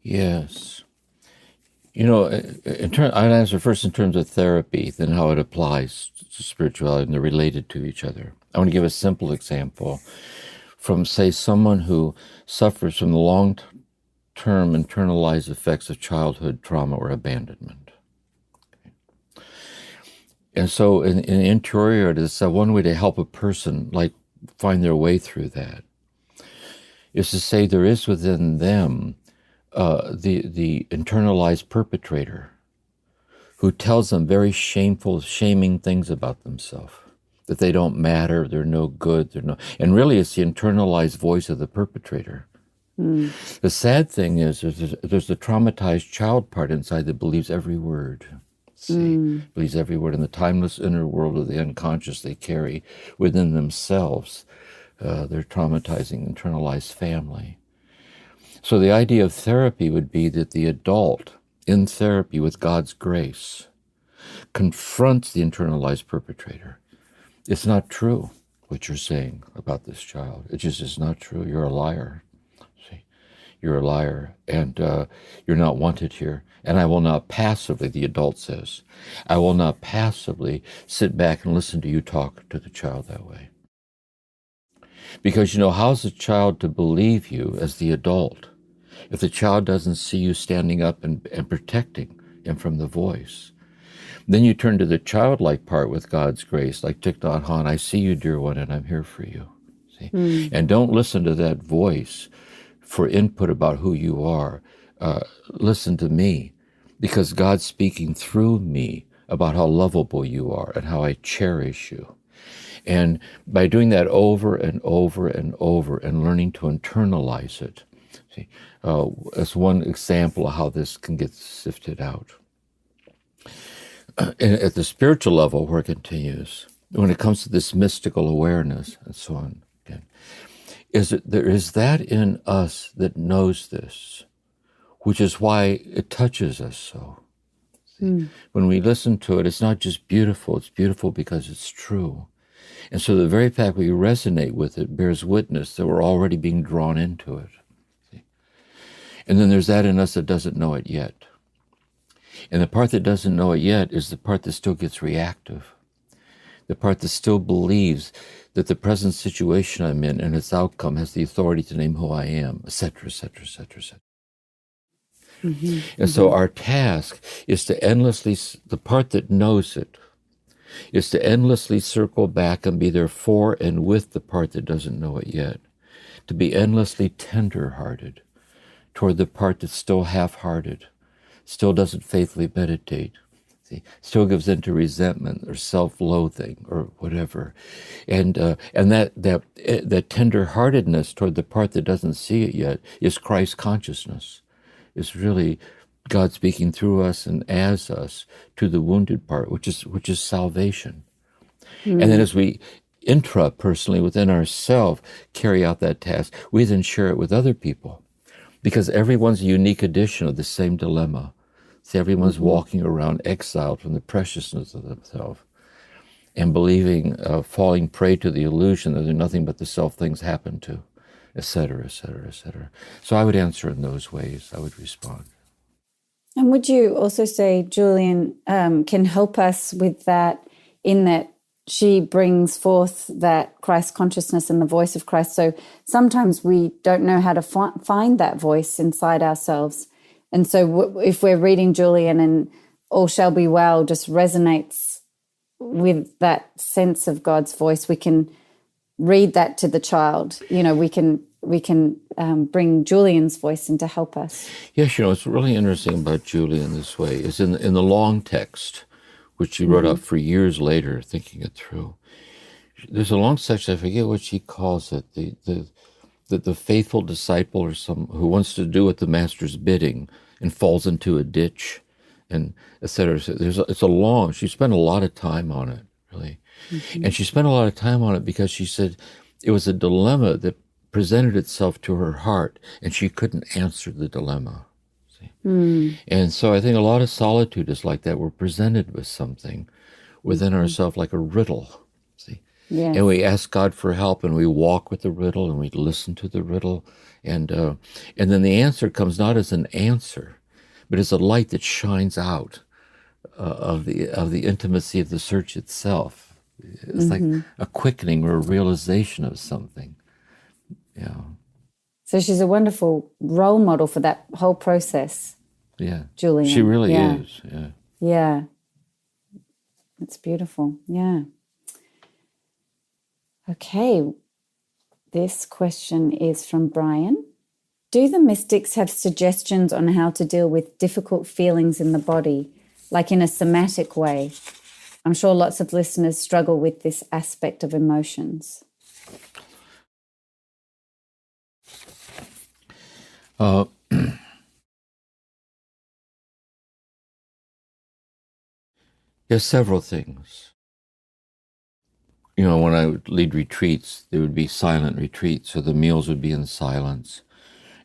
Yes. I'd answer first in terms of therapy, then how it applies to spirituality, and they're related to each other. I want to give a simple example from, say, someone who suffers from the long-term internalized effects of childhood trauma or abandonment. Okay. And so in interiority, one way to help a person find their way through that is to say there is within them the internalized perpetrator who tells them very shameful, shaming things about themselves, that they don't matter, they're no good, and really it's the internalized voice of the perpetrator. The sad thing is there's the traumatized child part inside that believes every word. Believes every word in the timeless inner world of the unconscious they carry within themselves, their traumatizing internalized family. So the idea of therapy would be that the adult in therapy with God's grace confronts the internalized perpetrator. It's not true what you're saying about this child. It just is not true. You're a liar. You're a liar, and you're not wanted here. And I will not passively, the adult says, I will not passively sit back and listen to you talk to the child that way. Because, how's the child to believe you as the adult if the child doesn't see you standing up and protecting him from the voice? Then you turn to the childlike part with God's grace, like Thich Nhat Hanh, I see you, dear one, and I'm here for you. See? And don't listen to that voice for input about who you are. Listen to me, because God's speaking through me about how lovable you are and how I cherish you. And by doing that over and over and over and learning to internalize it, see, that's one example of how this can get sifted out. And at the spiritual level, where it continues, when it comes to this mystical awareness and so on, again, there is that in us that knows this, which is why it touches us so. When we listen to it, it's not just beautiful, it's beautiful because it's true. And so the very fact we resonate with it bears witness that we're already being drawn into it. See? And then there's that in us that doesn't know it yet. And the part that doesn't know it yet is the part that still gets reactive. The part that still believes that the present situation I'm in and its outcome has the authority to name who I am, etc., etc., etc., etc. And so our task is to endlessly, the part that knows it, is to endlessly circle back and be there for and with the part that doesn't know it yet, to be endlessly tender-hearted toward the part that's still half-hearted, still doesn't faithfully meditate, still gives in to resentment or self-loathing or whatever. And that tender-heartedness toward the part that doesn't see it yet is Christ consciousness. It's really God speaking through us and as us to the wounded part, which is salvation. And then as we intra-personally within ourselves carry out that task, we then share it with other people, because everyone's a unique edition of the same dilemma. See, everyone's walking around exiled from the preciousness of themselves and believing, falling prey to the illusion that they're nothing but the self things happen to, etc., etc., etc. So I would answer in those ways. I would respond. And would you also say Julian can help us with that, in that she brings forth that Christ consciousness and the voice of Christ? So sometimes we don't know how to find that voice inside ourselves. And so if we're reading Julian and all shall be well just resonates with that sense of God's voice, we can read that to the child. We can bring Julian's voice in to help us. Yes, what's really interesting about Julian this way is in the long text, which she wrote up for years later, thinking it through. There's a long section, I forget what she calls it, the faithful disciple or who wants to do what the master's bidding and falls into a ditch, and et cetera. She spent a lot of time on it, really. And she spent a lot of time on it because she said it was a dilemma that presented itself to her heart, and she couldn't answer the dilemma. And so I think a lot of solitude is like that. We're presented with something within ourselves, like a riddle. See, yes. And we ask God for help, and we walk with the riddle, and we listen to the riddle, and then the answer comes not as an answer, but as a light that shines out of the intimacy of the search itself. It's like a quickening or a realization of something. Yeah. So she's a wonderful role model for that whole process. Yeah. Julian. She really is. Yeah. Yeah. It's beautiful. Yeah. Okay. This question is from Brian. Do the mystics have suggestions on how to deal with difficult feelings in the body, like in a somatic way? I'm sure lots of listeners struggle with this aspect of emotions. There's several things. When I would lead retreats, there would be silent retreats, so the meals would be in silence.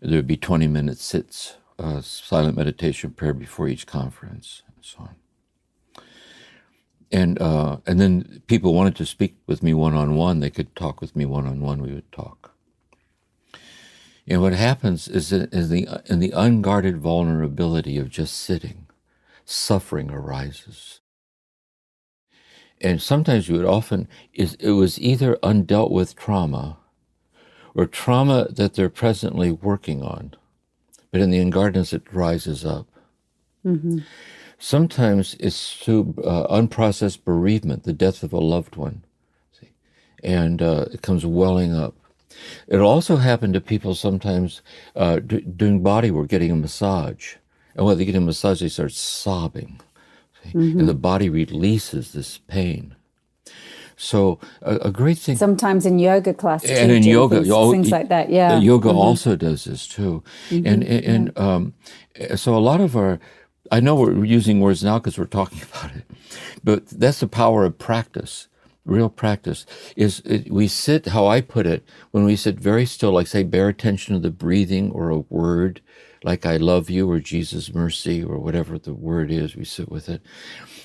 There would be 20-minute sits, silent meditation prayer before each conference, and so on. And then people wanted to speak with me one-on-one. They could talk with me one-on-one. We would talk. And what happens is that in the unguarded vulnerability of just sitting, suffering arises. And sometimes it was either undealt with trauma or trauma that they're presently working on. But in the unguardedness, it rises up. Mm-hmm. Sometimes it's through unprocessed bereavement, the death of a loved one. And it comes welling up. It'll also happen to people sometimes doing body work, getting a massage. And when they get a massage, they start sobbing. Mm-hmm. And the body releases this pain. So a great thing. Sometimes in yoga classes, and in yoga, things like that. Yeah, yoga also does this too. Mm-hmm. And so a lot of I know we're using words now because we're talking about it, but that's the power of practice. Real practice we sit. How I put it, when we sit very still, like say, bear attention to the breathing or a word, like I love you or Jesus mercy or whatever the word is. We sit with it.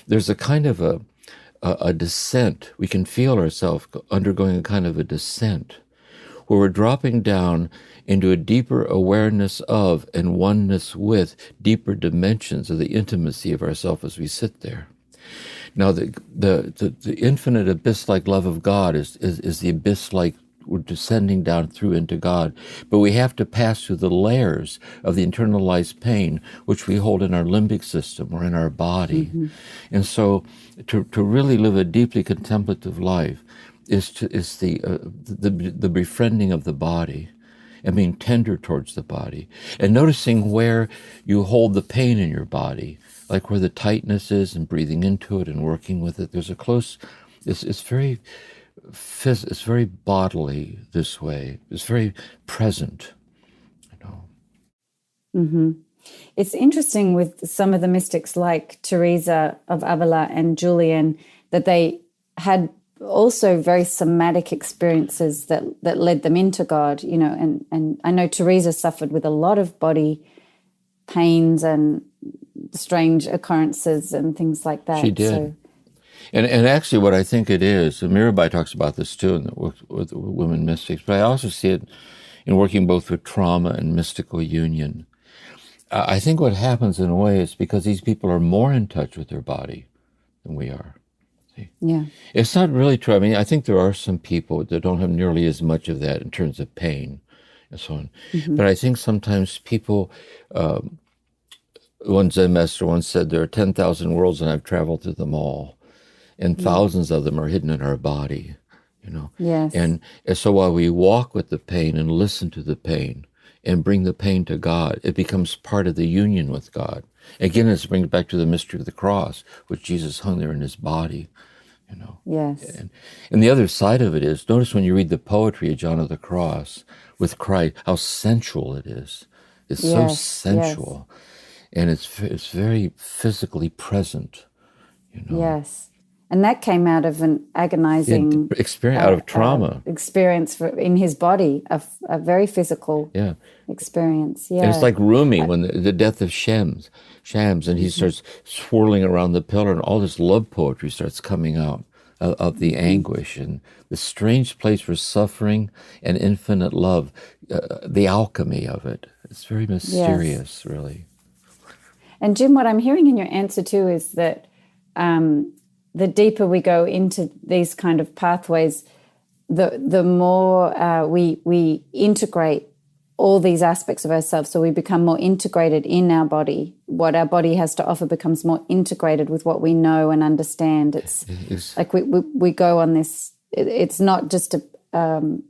There's a kind of a descent. We can feel ourselves undergoing a kind of a descent where we're dropping down into a deeper awareness of and oneness with deeper dimensions of the intimacy of ourselves as we sit there. Now, the infinite abyss-like love of God is the abyss-like we're descending down through into God. But we have to pass through the layers of the internalized pain, which we hold in our limbic system or in our body. Mm-hmm. And so to really live a deeply contemplative life is the befriending of the body and being tender towards the body and noticing where you hold the pain in your body, like where the tightness is, and breathing into it and working with it. There's a close, it's very bodily this way. It's very present, Mm-hmm. It's interesting with some of the mystics like Teresa of Avila and Julian that they had also very somatic experiences that led them into God, and I know Teresa suffered with a lot of body pains and strange occurrences and things like that. She did. So, and actually what I think it is, and Mirabai talks about this too with women mystics, but I also see it in working both with trauma and mystical union. I think what happens in a way is because these people are more in touch with their body than we are. See? Yeah. It's not really true. I mean, I think there are some people that don't have nearly as much of that in terms of pain and so on. Mm-hmm. But I think sometimes people, one Zen master once said, there are 10,000 worlds and I've traveled through them all. And thousands of them are hidden in our body, Yes. And so while we walk with the pain and listen to the pain and bring the pain to God, it becomes part of the union with God. Again, this brings back to the mystery of the cross, which Jesus hung there in his body, Yes. And the other side of it is, notice when you read the poetry of John of the Cross with Christ, how sensual it is. It's so sensual. Yes. And it's very physically present, Yes. And that came out of an agonizing experience, out of trauma. Experience in his body, a very physical experience. Yeah. And it's like Rumi when the death of Shams, and he starts swirling around the pillar, and all this love poetry starts coming out of the anguish and the strange place for suffering and infinite love, the alchemy of it. It's very mysterious, really. And Jim, what I'm hearing in your answer too is that the deeper we go into these kind of pathways, the more we integrate all these aspects of ourselves. So we become more integrated in our body. What our body has to offer becomes more integrated with what we know and understand. It's like we go on this. It's not just a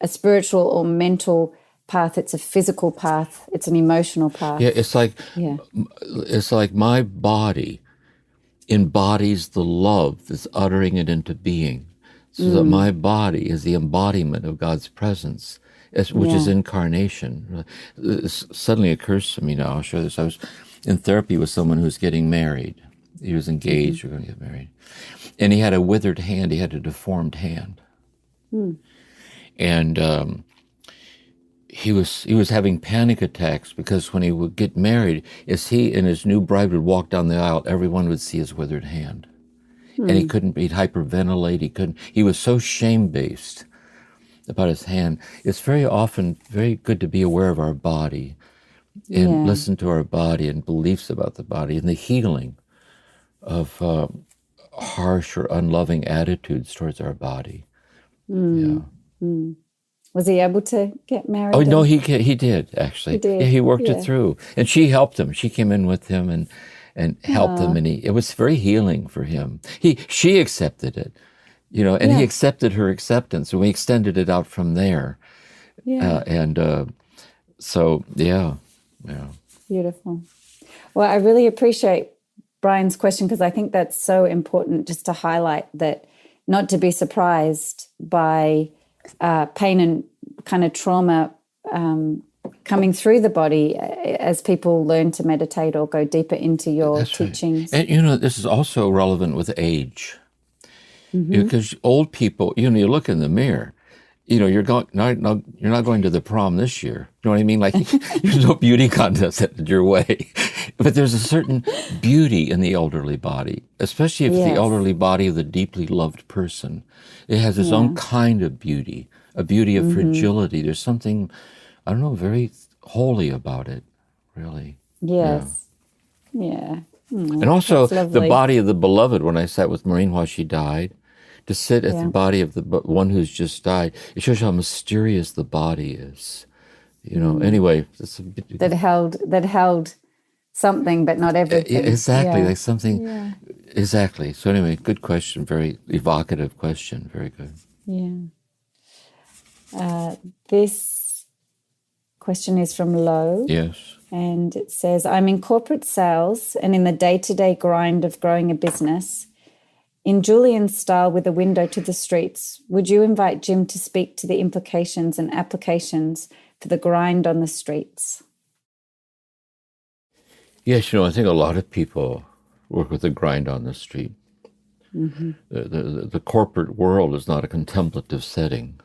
spiritual or mental path. It's a physical path. It's an emotional path. Yeah, it's like my body embodies the love that's uttering it into being. So that my body is the embodiment of God's presence, which is incarnation. Suddenly occurs to me now, I'll show this. I was in therapy with someone who was getting married. He was engaged, we were going to get married. And he had a withered hand, he had a deformed hand. And he was having panic attacks because when he would get married, as he and his new bride would walk down the aisle, everyone would see his withered hand. And he'd hyperventilate, he was so shame-based about his hand. It's very often very good to be aware of our body and listen to our body and beliefs about the body and the healing of harsh or unloving attitudes towards our body. Was he able to get married? Oh, no, he did, actually. He did. Yeah, he worked it through. And she helped him. She came in with him and helped him, and it was very healing for him. She accepted it, and he accepted her acceptance, and we extended it out from there. So Beautiful. Well, I really appreciate Brian's question, because I think that's so important, just to highlight that, not to be surprised by pain and kind of trauma coming through the body as people learn to meditate or go deeper into your teachings. Right. And this is also relevant with age, because old people, you look in the mirror, you're not going to the prom this year. You know what I mean? Like, there's no beauty contest headed your way, but there's a certain beauty in the elderly body, especially if it's the elderly body of the deeply loved person. It has its own kind of beauty, a beauty of fragility. There's something, I don't know, very holy about it, really. Yes. Yeah. And also the body of the beloved, when I sat with Maureen while she died, to sit at the body of the one who's just died, it shows you how mysterious the body is. Anyway. That held something, but not everything. Exactly, like something. Yeah. Exactly. So anyway, good question, very evocative question, very good. Yeah. This question is from Lo. Yes. And it says, I'm in corporate sales and in the day-to-day grind of growing a business. In Julian's style, with a window to the streets, would you invite Jim to speak to the implications and applications for the grind on the streets? Yes, I think a lot of people work with the grind on the street. The corporate world is not a contemplative setting.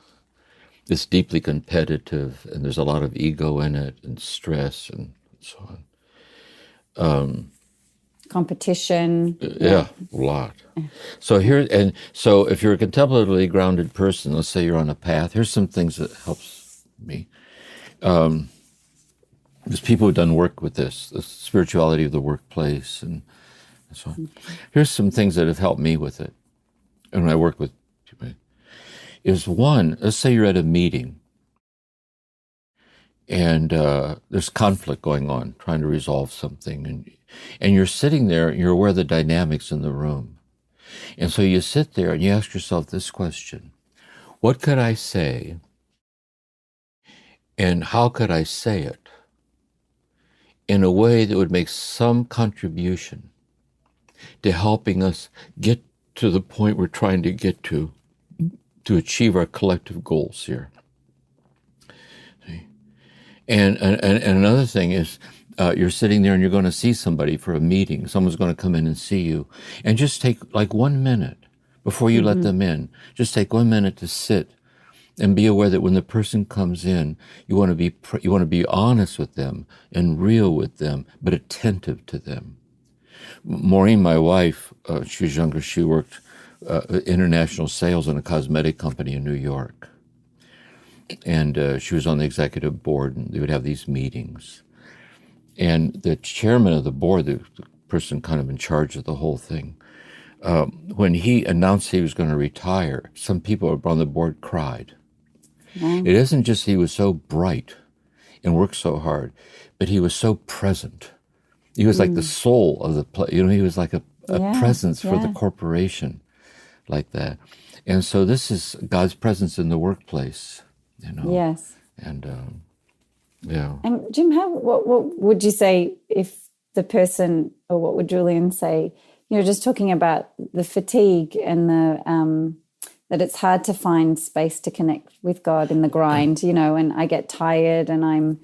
It's deeply competitive, and there's a lot of ego in it, and stress, and so on. Competition. A lot. So if you're a contemplatively grounded person, let's say you're on a path, here's some things that helps me. There's people who've done work with this, the spirituality of the workplace, and so on. Here's some things that have helped me with it. And when I work with people, is one, let's say you're at a meeting, and there's conflict going on, trying to resolve something, and you're sitting there, and you're aware of the dynamics in the room. And so you sit there and you ask yourself this question: what could I say, and how could I say it in a way that would make some contribution to helping us get to the point we're trying to get to achieve our collective goals here? And another thing is, you're sitting there and you're going to see somebody for a meeting. Someone's going to come in and see you. And just take like 1 minute before you let them in. Just take 1 minute to sit and be aware that when the person comes in, you want to be honest with them and real with them, but attentive to them. Maureen, my wife, she was younger. She worked international sales in a cosmetic company in New York. And she was on the executive board, and they would have these meetings. And the chairman of the board, the person kind of in charge of the whole thing, when he announced he was going to retire, some people on the board cried. It isn't just he was so bright and worked so hard, but he was so present. He was like the soul of the place. He was like a presence for the corporation, like that. And so this is God's presence in the workplace. Yes. And And Jim, what would you say if the person, or what would Julian say you're just talking about the fatigue and that it's hard to find space to connect with God in the grind, and I get tired and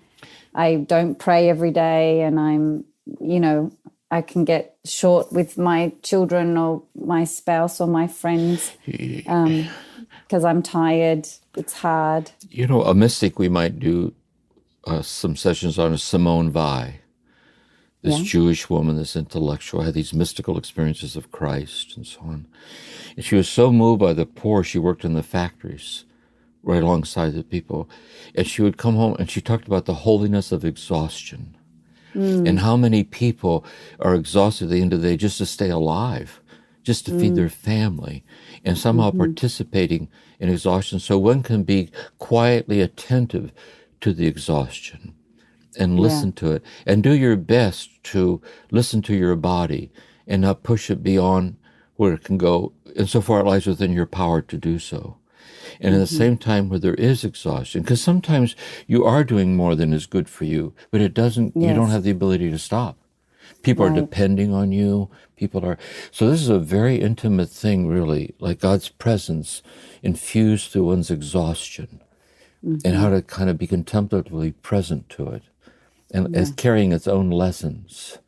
I don't pray every day, and I can get short with my children or my spouse or my friends because I'm tired. It's hard. A mystic we might do some sessions on is Simone Weil. This Jewish woman, this intellectual, had these mystical experiences of Christ and so on. And she was so moved by the poor, she worked in the factories right alongside the people. And she would come home and she talked about the holiness of exhaustion and how many people are exhausted at the end of the day just to stay alive, just to feed their family, and somehow participating in exhaustion. So one can be quietly attentive to the exhaustion and listen to it, and do your best to listen to your body and not push it beyond where it can go, insofar it lies within your power to do so. And at the same time, where there is exhaustion, because sometimes you are doing more than is good for you, but it doesn't, you don't have the ability to stop. People are depending on you. So this is a very intimate thing, really, like God's presence infused through one's exhaustion, and how to kind of be contemplatively present to it, and as carrying its own lessons.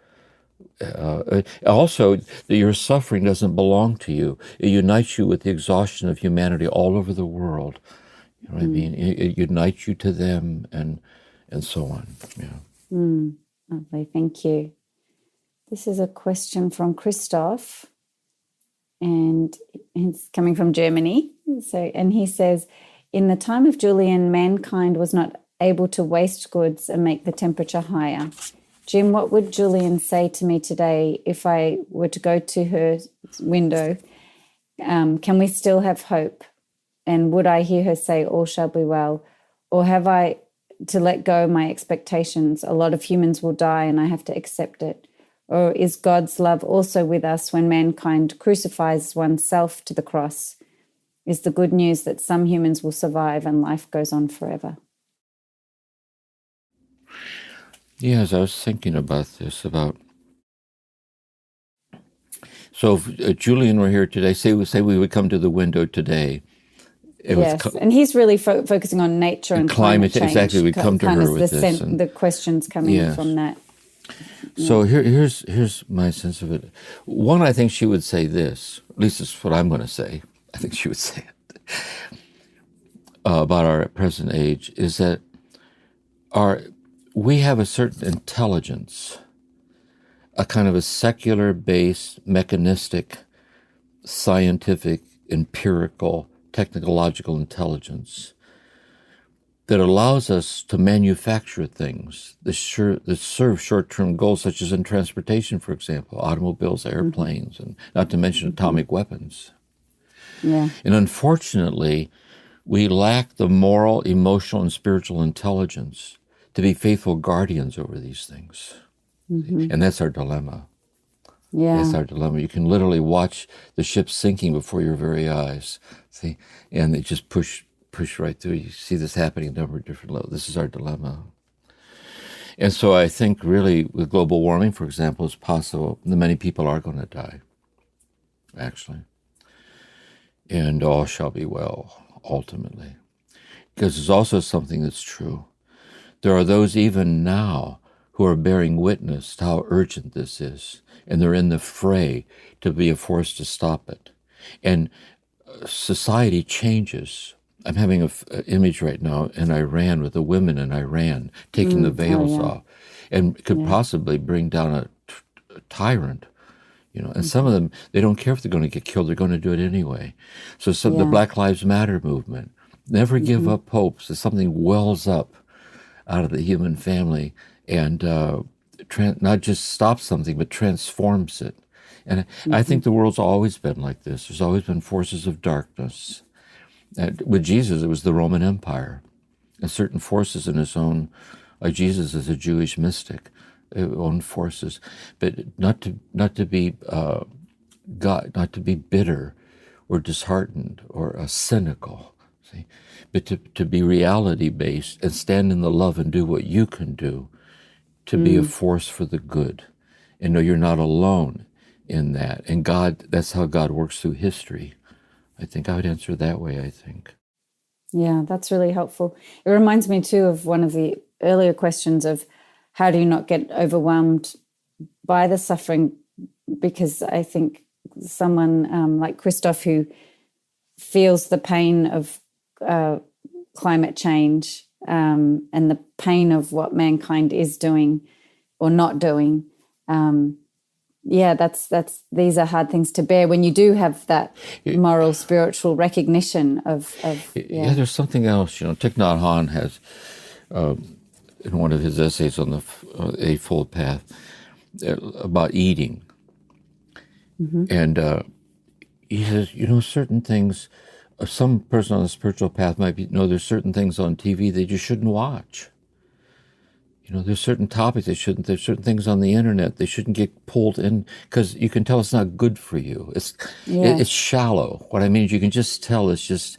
Also, that your suffering doesn't belong to you. It unites you with the exhaustion of humanity all over the world. You know what I mean? It unites you to them, and so on. Yeah. Lovely, thank you. This is a question from Christoph, and it's coming from Germany. And he says, in the time of Julian, mankind was not able to waste goods and make the temperature higher. Jim, what would Julian say to me today if I were to go to her window? Can we still have hope? And would I hear her say, all shall be well? Or have I to let go my expectations? A lot of humans will die and I have to accept it. Or is God's love also with us when mankind crucifies oneself to the cross? Is the good news that some humans will survive and life goes on forever? Yes, I was thinking about this, so if Julian were here today, say we would come to the window today. And he's really focusing on nature and climate change. Exactly, we'd come to her with this. The questions coming from that. So here's my sense of it. One, I think she would say this, at least it's what I'm going to say. I think she would say it about our present age, is that we have a certain intelligence, a kind of a secular-based, mechanistic, scientific, empirical, technological intelligence that allows us to manufacture things that serve short-term goals, such as in transportation, for example, automobiles, airplanes, and not to mention atomic weapons. Yeah. And unfortunately, we lack the moral, emotional, and spiritual intelligence to be faithful guardians over these things. And that's our dilemma. Yeah. That's our dilemma. You can literally watch the ship sinking before your very eyes, see, and they just push right through. You see this happening at a number of different levels. This is our dilemma. And so I think really with global warming, for example, it's possible that many people are going to die, actually. And all shall be well, ultimately. Because there's also something that's true. There are those even now who are bearing witness to how urgent this is, and they're in the fray to be a force to stop it. And society changes. I'm having an image right now in Iran with the women in Iran taking the veils off, and could possibly bring down a tyrant. And some of them, they don't care if they're going to get killed, they're going to do it anyway. So the Black Lives Matter movement, never give up hope. So something wells up out of the human family and not just stops something, but transforms it. And I think the world's always been like this. There's always been forces of darkness. With Jesus, it was the Roman Empire. And certain forces in his own, like Jesus is a Jewish mystic, own forces, but not to be bitter or disheartened or cynical, see, but to be reality based and stand in the love and do what you can do to be a force for the good, and know you're not alone in that. And God, that's how God works through history. I think I would answer it that way, I think. Yeah, that's really helpful. It reminds me too of one of the earlier questions of how do you not get overwhelmed by the suffering? Because I think someone like Christoph, who feels the pain of climate change and the pain of what mankind is doing or not doing, these are hard things to bear when you do have that moral, spiritual recognition of Yeah, there's something else. Thich Nhat Hanh has, in one of his essays on the Eightfold Path, about eating. And he says, certain things, some person on the spiritual path might there's certain things on TV they just shouldn't watch. There's certain topics there's certain things on the internet they shouldn't get pulled in, because you can tell it's not good for you. It's shallow. What I mean is you can just tell it's just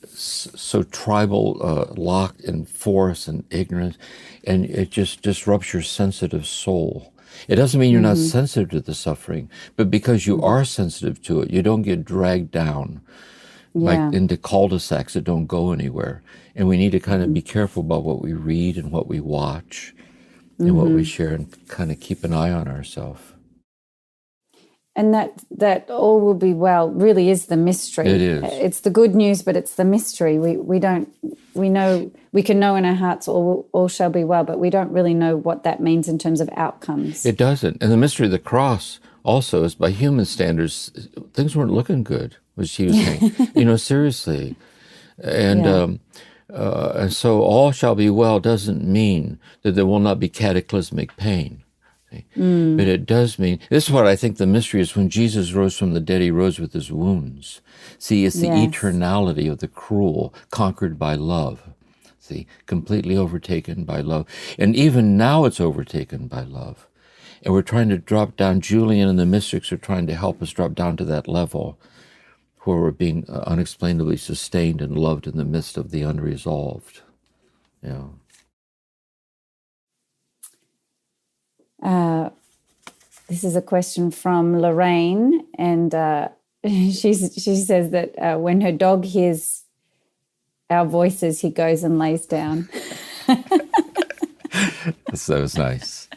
so tribal, locked in force and ignorance, and it just disrupts your sensitive soul. It doesn't mean you're not sensitive to the suffering, but because you are sensitive to it, you don't get dragged down like into cul-de-sacs that don't go anywhere. And we need to kind of be careful about what we read and what we watch and what we share, and kind of keep an eye on ourselves. And that all will be well really is the mystery. It is. It's the good news, but it's the mystery. We know we can know in our hearts all shall be well, but we don't really know what that means in terms of outcomes. It doesn't. And the mystery of the cross also is, by human standards, things weren't looking good, was she was saying. Seriously. And so all shall be well doesn't mean that there will not be cataclysmic pain. But it does mean, this is what I think the mystery is. When Jesus rose from the dead, he rose with his wounds. See, it's the eternality of the cruel conquered by love. See, completely overtaken by love. And even now it's overtaken by love. And we're trying to drop down, Julian and the mystics are trying to help us drop down to that level where we're being unexplainably sustained and loved in the midst of the unresolved. This is a question from Lorraine, and she says that when her dog hears our voices, he goes and lays down. So it's nice.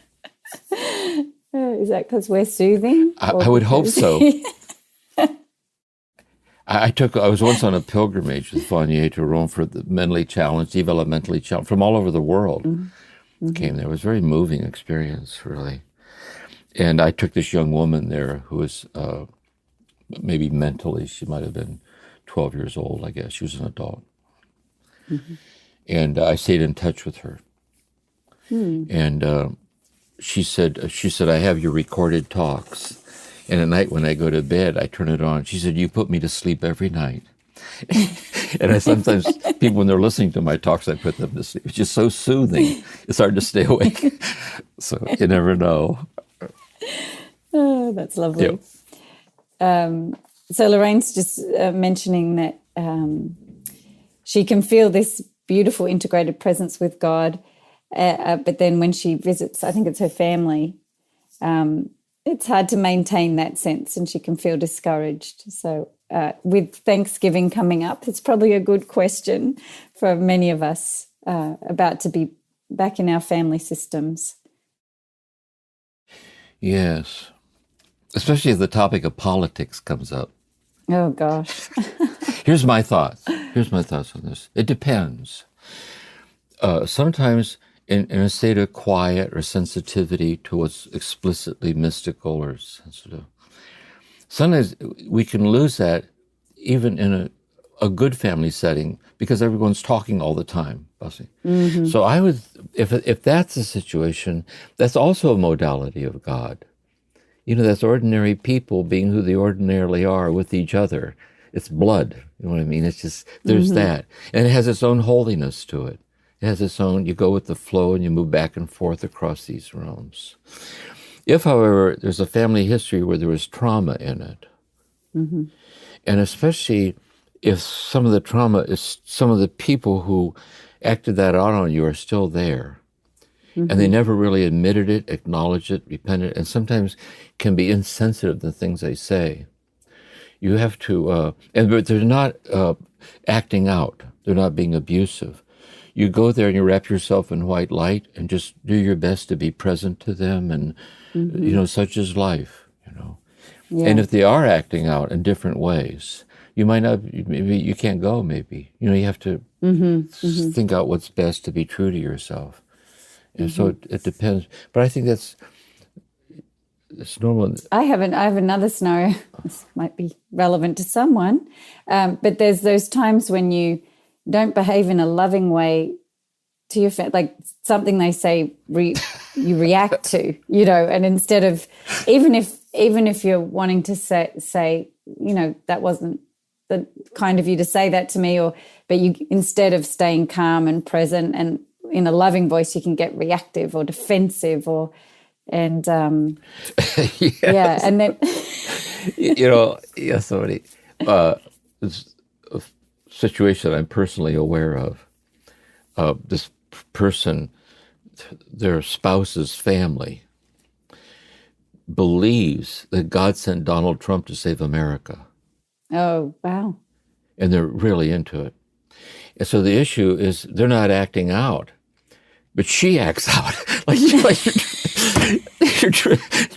Is that because we're soothing? I would hope so. I was once on a pilgrimage with Vanier to Rome for the mentally challenged, developmentally challenged, from all over the world. Came there. It was a very moving experience, really. And I took this young woman there who was maybe mentally, she might have been 12 years old, I guess. She was an adult. And I stayed in touch with her. And she said, I have your recorded talks. And at night when I go to bed, I turn it on. She said, you put me to sleep every night. And I sometimes, people, when they're listening to my talks, I put them to sleep. It's just so soothing. It's hard to stay awake. So you never know. Oh, that's lovely. Yep. So Lorraine's just mentioning that she can feel this beautiful integrated presence with God, but then when she visits, I think it's her family, it's hard to maintain that sense, and she can feel discouraged. So with Thanksgiving coming up, it's probably a good question for many of us about to be back in our family systems. Yes, especially if the topic of politics comes up. Oh, gosh. Here's my thoughts on this. It depends. Sometimes in a state of quiet or sensitivity to what's explicitly mystical or sensitive, sometimes we can lose that even in a good family setting because everyone's talking all the time. So I would, if that's the situation, that's also a modality of God. That's ordinary people being who they ordinarily are with each other. It's blood, you know what I mean? It's just, there's that. And it has its own holiness to it. It has its own, you go with the flow and you move back and forth across these realms. If, however, there's a family history where there was trauma in it, and especially if some of the trauma is some of the people who acted that out on you are still there, And they never really admitted it, acknowledged it, repented, and sometimes can be insensitive to the things they say. You have to, but they're not acting out. They're not being abusive. You go there and you wrap yourself in white light and just do your best to be present to them. And, such is life, Yeah. And if they are acting out in different ways, you might not, maybe you can't go, maybe. You have to think out what's best to be true to yourself. And so it depends. But I think it's normal. I have another scenario. This might be relevant to someone, but there's those times when you don't behave in a loving way to your family, like something they say you react to, and instead of even if you're wanting to say that wasn't the kind of you to say that to me, but you, instead of staying calm and present and in a loving voice, you can get reactive or defensive and yeah, and then somebody it's a situation I'm personally aware of. This person, their spouse's family believes that God sent Donald Trump to save America. Oh, wow. And they're really into it. And so the issue is they're not acting out, but she acts out.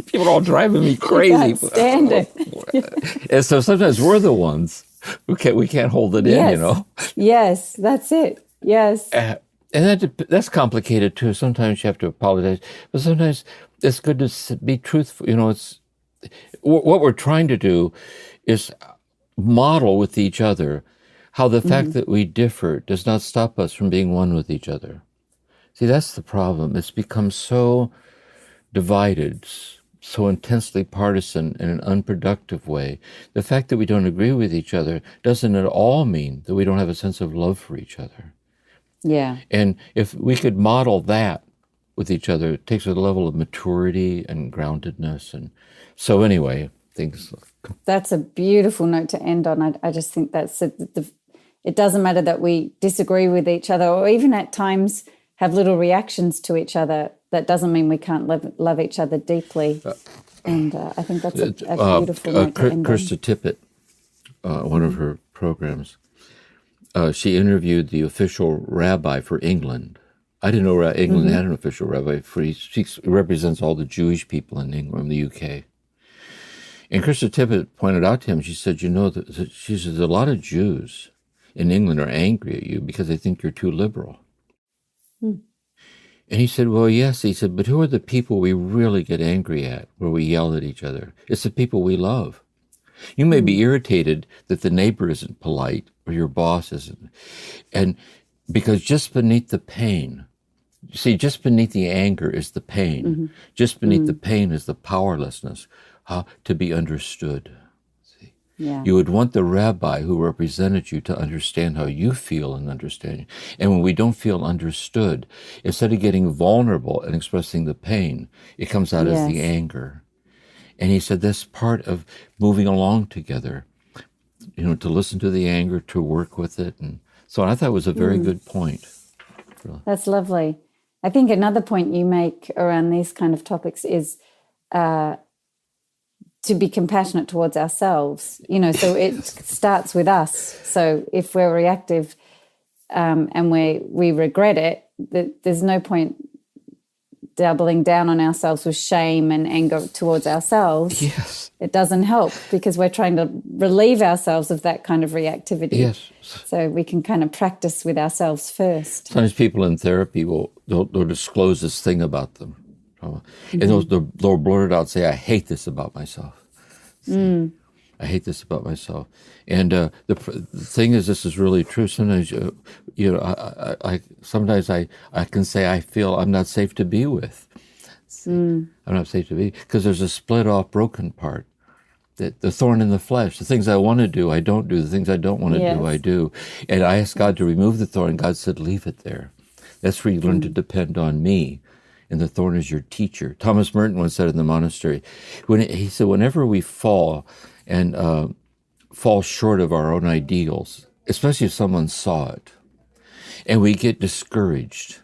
People are all driving me crazy. I can't stand it. And so sometimes we're the ones who we can't hold it in, Yes, that's it. Yes. And that's complicated too. Sometimes you have to apologize, but sometimes it's good to be truthful. It's what we're trying to do is model with each other how the fact that we differ does not stop us from being one with each other. See, that's the problem. It's become so divided, so intensely partisan in an unproductive way. The fact that we don't agree with each other doesn't at all mean that we don't have a sense of love for each other. Yeah. And if we could model that with each other, it takes a level of maturity and groundedness. And so anyway, things. That's a beautiful note to end on. I just think that's it doesn't matter that we disagree with each other or even at times have little reactions to each other. That doesn't mean we can't love each other deeply. And I think that's a beautiful note to end on. Kirsten Tippett, one of her programs, she interviewed the official rabbi for England. I didn't know England had an official rabbi. She represents all the Jewish people in England, the UK. And Kirsten Tippett pointed out to him, she said, she says, a lot of Jews in England are angry at you because they think you're too liberal. And he said, well, yes. He said, but who are the people we really get angry at, where we yell at each other? It's the people we love. You may be irritated that the neighbor isn't polite or your boss isn't. And because just beneath the pain, just beneath the anger is the pain. Just beneath the pain is the powerlessness, how to be understood. See? Yeah. You would want the rabbi who represented you to understand how you feel and understand you. And when we don't feel understood, instead of getting vulnerable and expressing the pain, it comes out as the anger. And he said that's part of moving along together, to listen to the anger, to work with it. And so I thought it was a very good point. That's lovely. I think another point you make around these kind of topics is to be compassionate towards ourselves, so it starts with us. So if we're reactive and we regret it, there's no point doubling down on ourselves with shame and anger towards ourselves. Yes. It doesn't help because we're trying to relieve ourselves of that kind of reactivity. Yes. So we can kind of practice with ourselves first. Sometimes people in therapy they'll disclose this thing about them. And they'll blurt it out and say, I hate this about myself. I hate this about myself. And the thing is, this is really true. Sometimes, sometimes I can say I feel I'm not safe to be with. I'm not safe to be, because there's a split off, broken part. The thorn in the flesh. The things I want to do, I don't do. The things I don't want to do, I do. And I asked God to remove the thorn. God said, leave it there. That's where you learn to depend on me. And the thorn is your teacher. Thomas Merton once said in the monastery, he said, whenever we fall and fall short of our own ideals, especially if someone saw it, and we get discouraged,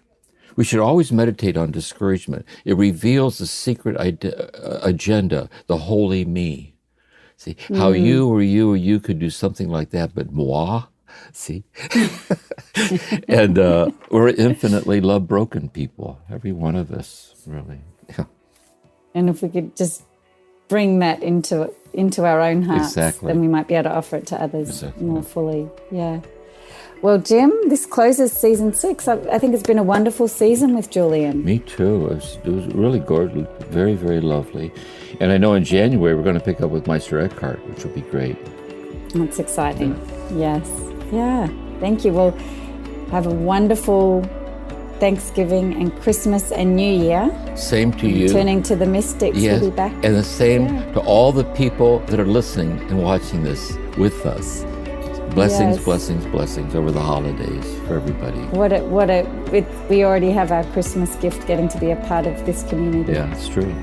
We should always meditate on discouragement. It reveals the secret agenda, the holy me. See, how you could do something like that, but moi? See? And we're infinitely love broken people, every one of us, really. Yeah. And if we could just bring that into our own hearts, then we might be able to offer it to others more fully. Yeah. Well, Jim, this closes season 6. I think it's been a wonderful season with Julian. Me too. It was really gorgeous, very, very lovely. And I know in January we're going to pick up with Meister Eckhart, which will be great. That's exciting. Yes. Yeah. Thank you. Well, have a wonderful Thanksgiving and Christmas and New Year. Same to you. Turning to the Mystics. Yes. We'll be back. And the same to all the people that are listening and watching this with us. Blessings, blessings, blessings over the holidays for everybody. We already have our Christmas gift getting to be a part of this community. Yeah, it's true.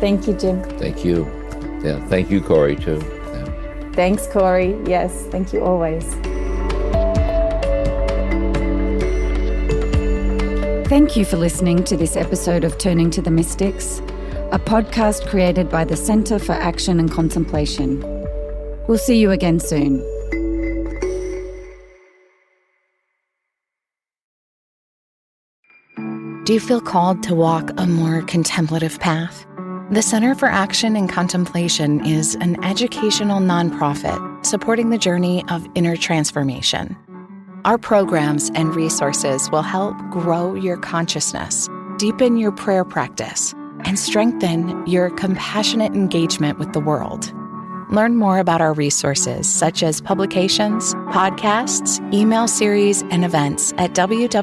Thank you, Jim. Thank you. Yeah, thank you, Corey, too. Yeah. Thanks, Corey. Yes, thank you always. Thank you for listening to this episode of Turning to the Mystics, a podcast created by the Center for Action and Contemplation. We'll see you again soon. Do you feel called to walk a more contemplative path? The Center for Action and Contemplation is an educational nonprofit supporting the journey of inner transformation. Our programs and resources will help grow your consciousness, deepen your prayer practice, and strengthen your compassionate engagement with the world. Learn more about our resources, such as publications, podcasts, email series, and events at www.cac.org.